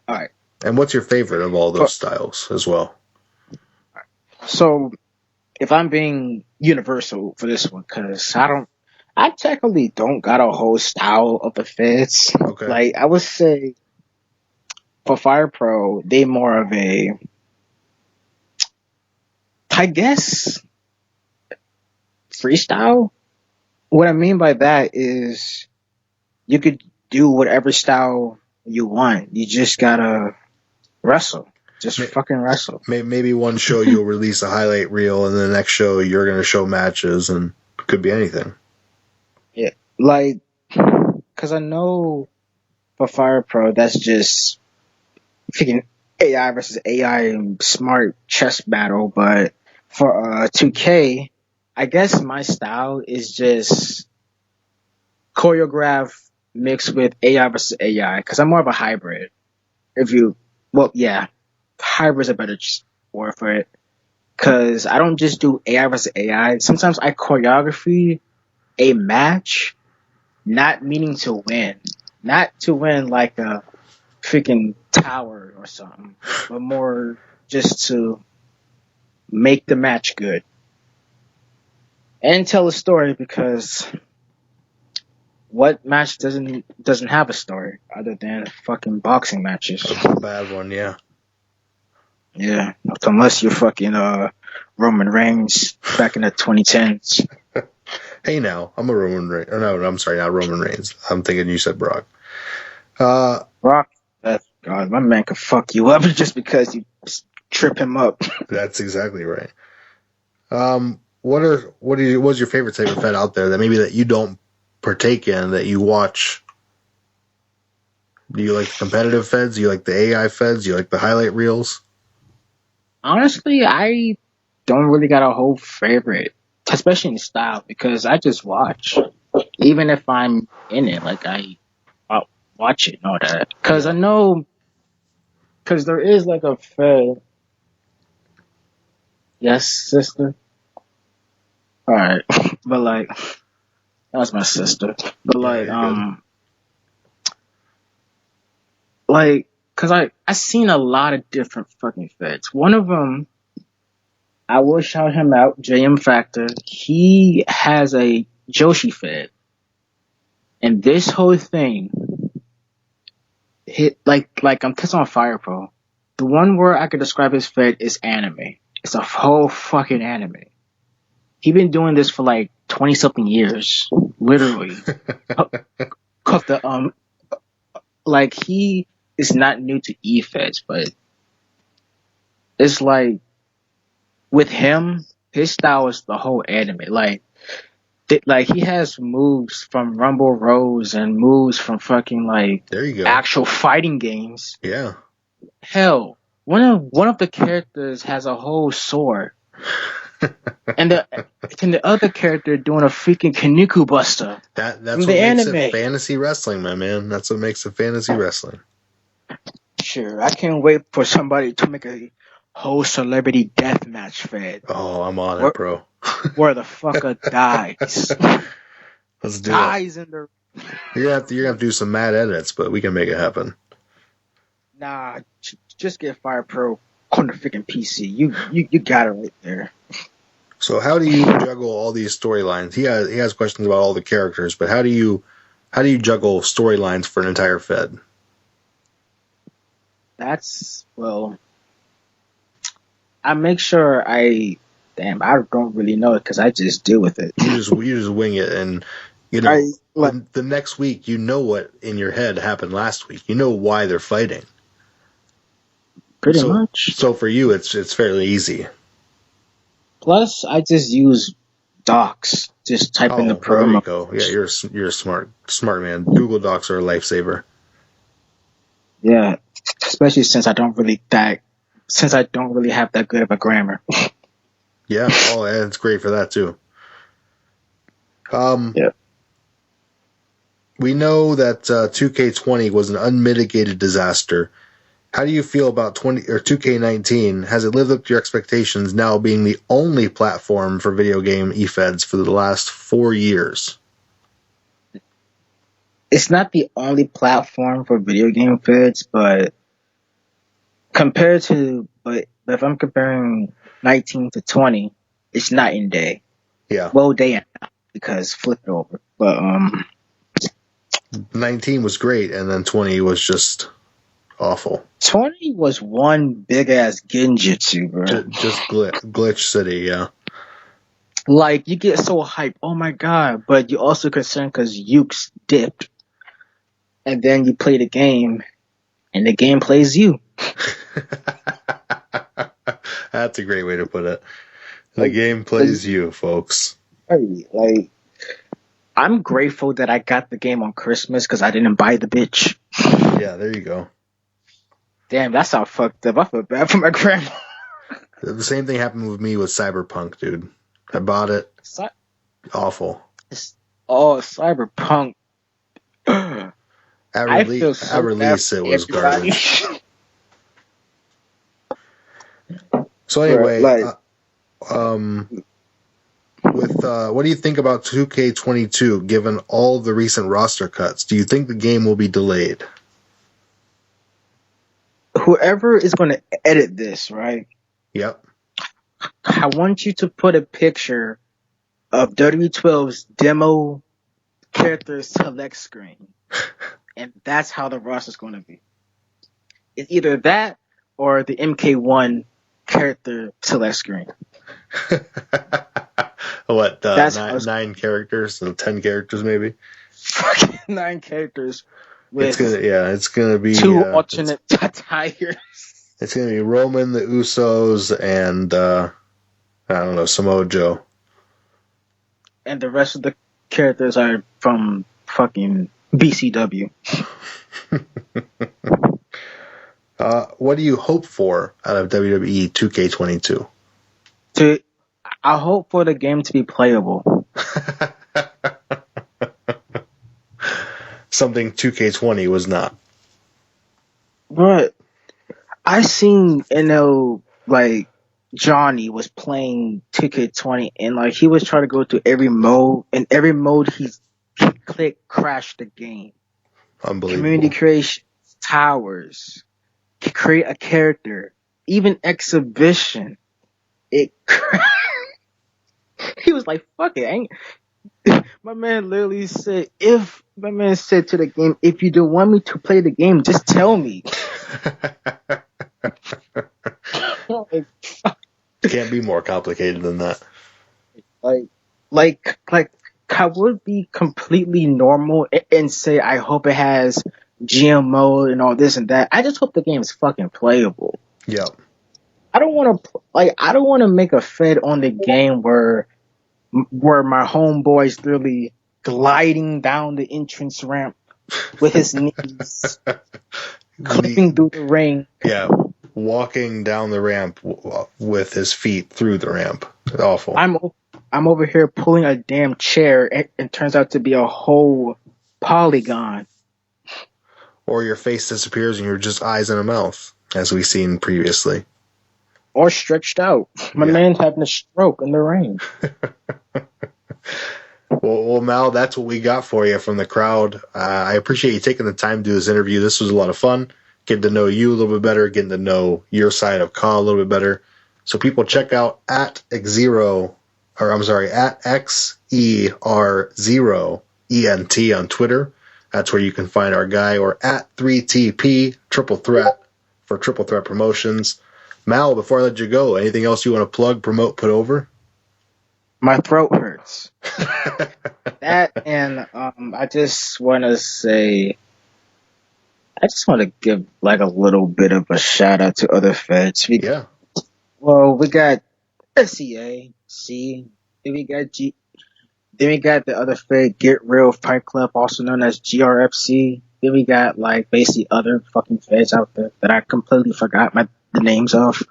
right. And what's your favorite of all those styles as well? So, if I'm being universal for this one, because I technically don't got a whole style of the feds. Okay. Like, I would say for Fire Pro, they more of a, I guess, freestyle. What I mean by that is you could do whatever style you want. You just gotta wrestle. Just fucking wrestle. Maybe one show you'll release a highlight reel, and the next show you're going to show matches, and it could be anything. Yeah, like, because I know for Fire Pro, that's just freaking AI versus AI smart chess battle. But for 2K, I guess my style is just choreograph mixed with AI versus AI, because I'm more of a hybrid. Hybrid's a better word for it, because I don't just do AI versus AI. Sometimes I choreography a match, not meaning to win. Not to win like a freaking tower or something, but more just to make the match good. And tell a story, because what match doesn't have a story other than fucking boxing matches? A bad one, yeah. Yeah, unless you're fucking Roman Reigns back in the 2010s. Hey now, I'm a Roman Reigns. Or no, I'm sorry, not Roman Reigns. I'm thinking you said Brock. Uh, Brock, God, my man could fuck you up just because you trip him up. that's exactly right. What's your favorite type of Fed out there that maybe that you don't partake in that you watch? Do you like the competitive Feds? Do you like the AI Feds? Do you like the highlight reels? Honestly, I don't really got a whole favorite, especially in style, because I just watch. Even if I'm in it, like I'll watch it and all that. Because I know, because there is like a Fed. Yes, sister. All right, but like that's my sister. But Yeah, like you're good. like, cause I seen a lot of different fucking Feds. One of them, I will shout him out, JM Factor. He has a Joshi Fed, and this whole thing hit like I'm pissed on Fire Pro. The one word I could describe his Fed is anime. It's a whole fucking anime. He been doing this for like 20 something years, literally. Cause like he is not new to Efeds, but it's like with him, his style is the whole anime. Like he has moves from Rumble Rose and moves from fucking like There you go. actual fighting games. Yeah. Hell, one of the characters has a whole sword, and the other character doing a freaking Kaneko Buster. That's from what the makes anime. it fantasy wrestling, my man. That's what makes it fantasy wrestling. Sure, I can't wait for somebody to make a whole celebrity deathmatch Fed Oh, I'm on it, bro. where the fucker dies. Let's do Dies in the it. You're gonna have to do some mad edits, but we can make it happen. Nah, just get Fire Pro on the freaking PC. You got it right there. So how do you juggle all these storylines? He has questions about all the characters, but how do you juggle storylines for an entire Fed? That's well. I make sure I don't really know it because I just deal with it. You just wing it, and you know the next week you know what in your head happened last week. You know why they're fighting. Pretty much. So for you, it's fairly easy. Plus, I just use docs. Just type in the Well, there you promo. go. Yeah, you're a smart man. Google Docs are a lifesaver. Yeah, especially since I don't really have that good of a grammar. Yeah, and it's great for that too. Yeah. We know that 2K20 was an unmitigated disaster. How do you feel about 2K19? Has it lived up to your expectations now being the only platform for video game eFeds for the last 4 years? It's not the only platform for video game feds, but if I'm comparing 19 to 20, it's night and day. Yeah. Well, day and night because flip it over. But 19 was great, and then 20 was just awful. 20 was one big ass genjutsu, bro. Just glitch city, yeah. Like you get so hyped, oh my god, but you're also concerned because Ukes dipped, and then you play the game, and the game plays you. That's a great way to put it. The game plays you, folks. Like, I'm grateful that I got the game on Christmas because I didn't buy the bitch. Yeah, there you go. Damn, that's how fucked up. I feel bad for my grandma. The same thing happened with me with Cyberpunk, dude. I bought it. Awful. Cyberpunk. At release, it was garbage. So anyway, what do you think about 2K22? Given all the recent roster cuts, do you think the game will be delayed? Whoever is going to edit this, right? Yep. I want you to put a picture of W12's demo character select screen, and that's how the roster is going to be. It's either that or the MK1 character select screen. What, That's nine characters, 10 characters maybe? fucking 9 characters It's with gonna be 2 alternate attires. It's gonna be Roman, the Usos, and I don't know, Samoa Joe. And the rest of the characters are from fucking BCW. What do you hope for out of WWE 2K22? I hope for the game to be playable. Something 2K20 was not. But I seen, like Johnny was playing 2K20 and like he was trying to go through every mode, and every mode he clicked crashed the game. Unbelievable. Community creation, towers, create a character, even exhibition. It crashed. He was like, fuck it. My man literally said, to the game, if you don't want me to play the game, just tell me. Can't be more complicated than that. Like I would be completely normal and say I hope it has GM mode and all this and that. I just hope the game is fucking playable. Yep. I don't want to make a Fed on the game where my homeboy's literally gliding down the entrance ramp with his knees clipping through the ring. Yeah, walking down the ramp with his feet through the ramp. Awful. I'm over here pulling a damn chair, and it turns out to be a whole polygon. Or your face disappears and you're just eyes and a mouth, as we've seen previously. Or stretched out. My man's having a stroke in the ring. Well, Mal, that's what we got for you from the crowd. I appreciate you taking the time to do this interview. This was a lot of fun. Getting to know you a little bit better, getting to know your side of CAW a little bit better. So people check out at Xero ENT on Twitter. That's where you can find our guy, or at 3TP Triple Threat for Triple Threat Promotions. Mal, before I let you go, anything else you want to plug, promote, put over? My throat hurts. That, and I just want to give like a little bit of a shout out to other feds. Yeah. Well, we got SEA, C, then we got G, then we got the other fed, Get Real Fight Club, also known as GRFC. Then we got like basically other fucking feds out there that I completely forgot the names of.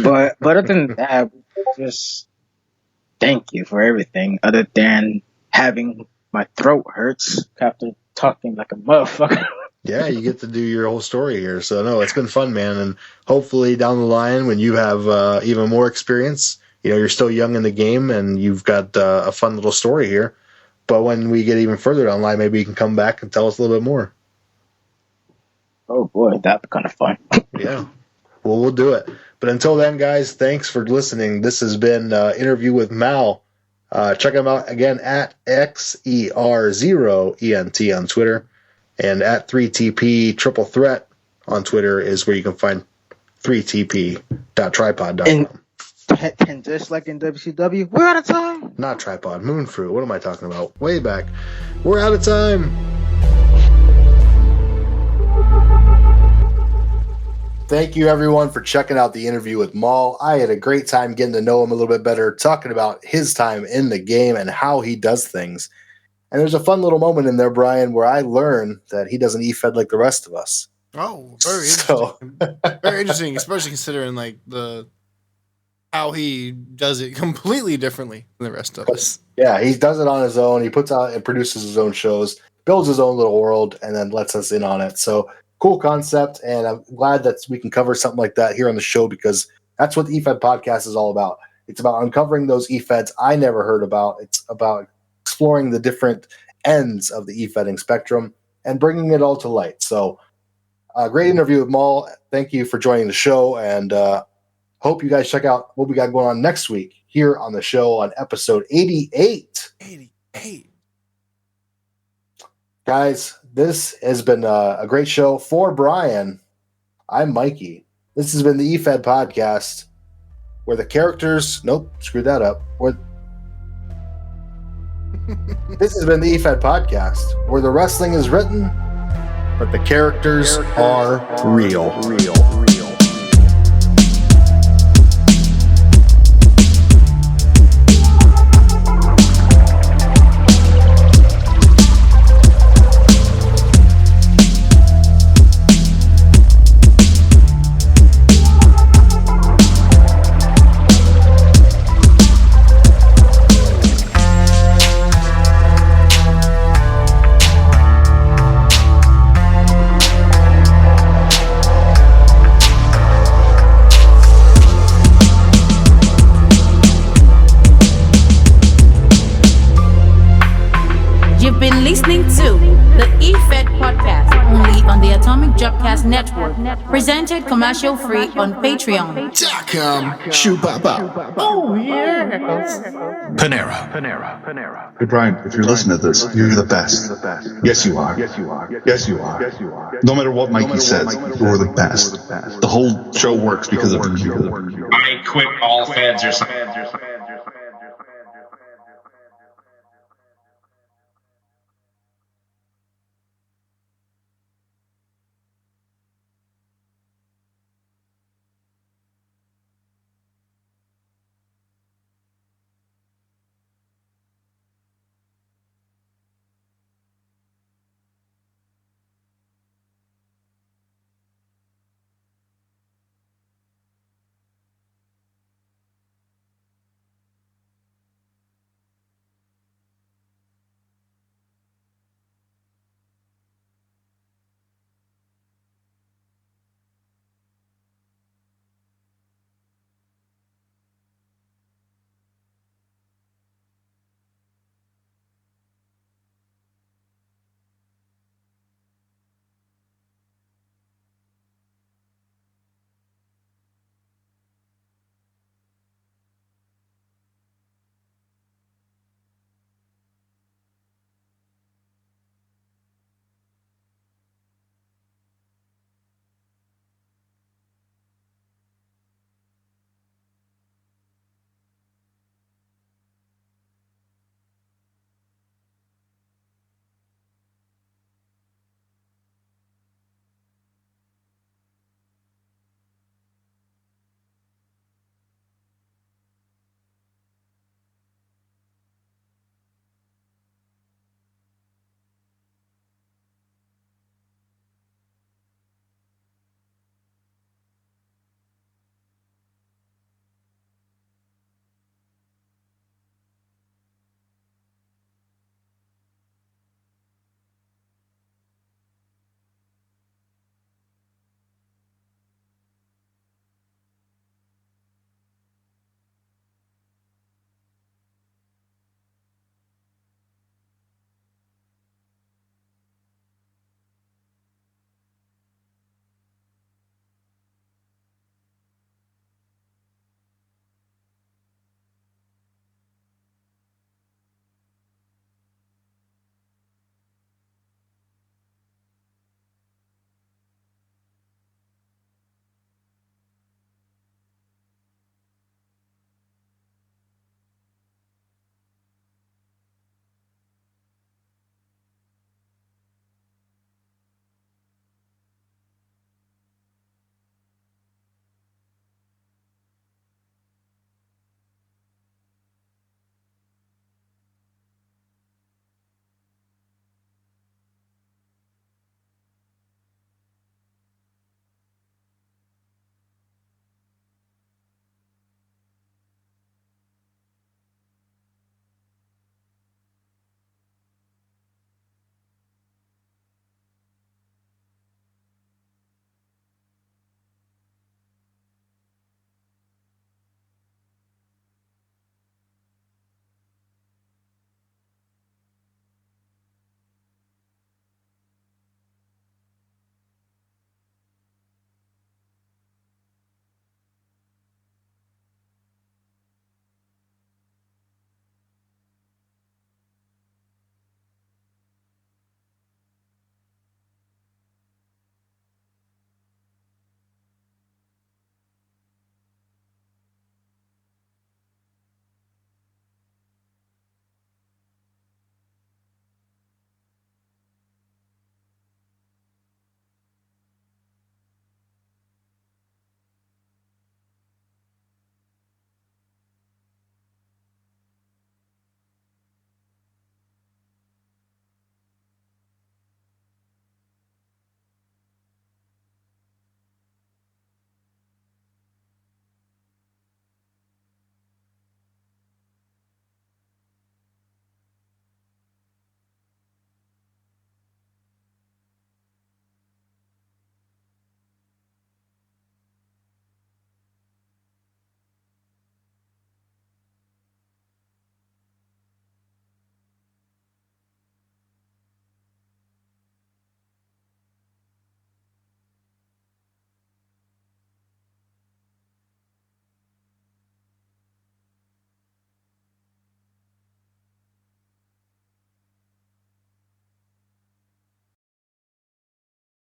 But other than that, just thank you for everything other than having my throat hurts after talking like a motherfucker. Yeah, you get to do your whole story here. So, no, it's been fun, man. And hopefully down the line when you have even more experience, you're still young in the game and you've got a fun little story here. But when we get even further down the line, maybe you can come back and tell us a little bit more. Oh, boy, that'd be kind of fun. Yeah. Well, we'll do it. But until then, guys, thanks for listening. This has been Interview with Mal. Check him out again at Xero on Twitter, and at 3TP Triple Threat on Twitter is where you can find 3TP.tripod.com. And just like in WCW, we're out of time. Not Tripod, Moonfruit. What am I talking about? Way back. We're out of time. Thank you, everyone, for checking out the interview with Mal. I had a great time getting to know him a little bit better, talking about his time in the game and how he does things. And there's a fun little moment in there, Brian, where I learned that he doesn't Efed like the rest of us. Oh, very interesting. Very interesting, especially considering like how he does it completely differently than the rest of us. Yeah, he does it on his own. He puts out and produces his own shows, builds his own little world, and then lets us in on it. So cool concept, and I'm glad that we can cover something like that here on the show, because that's what the Efed podcast is all about. It's about uncovering those Efeds I never heard about. It's about exploring the different ends of the Efeding spectrum and bringing it all to light. So, great interview with Mal. Thank you for joining the show, and hope you guys check out what we got going on next week here on the show on episode 88. 88. Guys, this has been a great show. For Brian, I'm Mikey. This has been the Efed podcast, where the characters... Nope, screwed that up. Where This has been the Efed Podcast, where the wrestling is written, but the characters are real. You've been listening to the Efed Podcast, only on the Atomic Dropcast Network, presented commercial-free on Patreon. Panera. Hey Brian, if you're listening to this, you're the best. Yes, you are. Yes, you are. No matter what Mikey says, you're the best. The whole show works because of you. I quit all feds or something.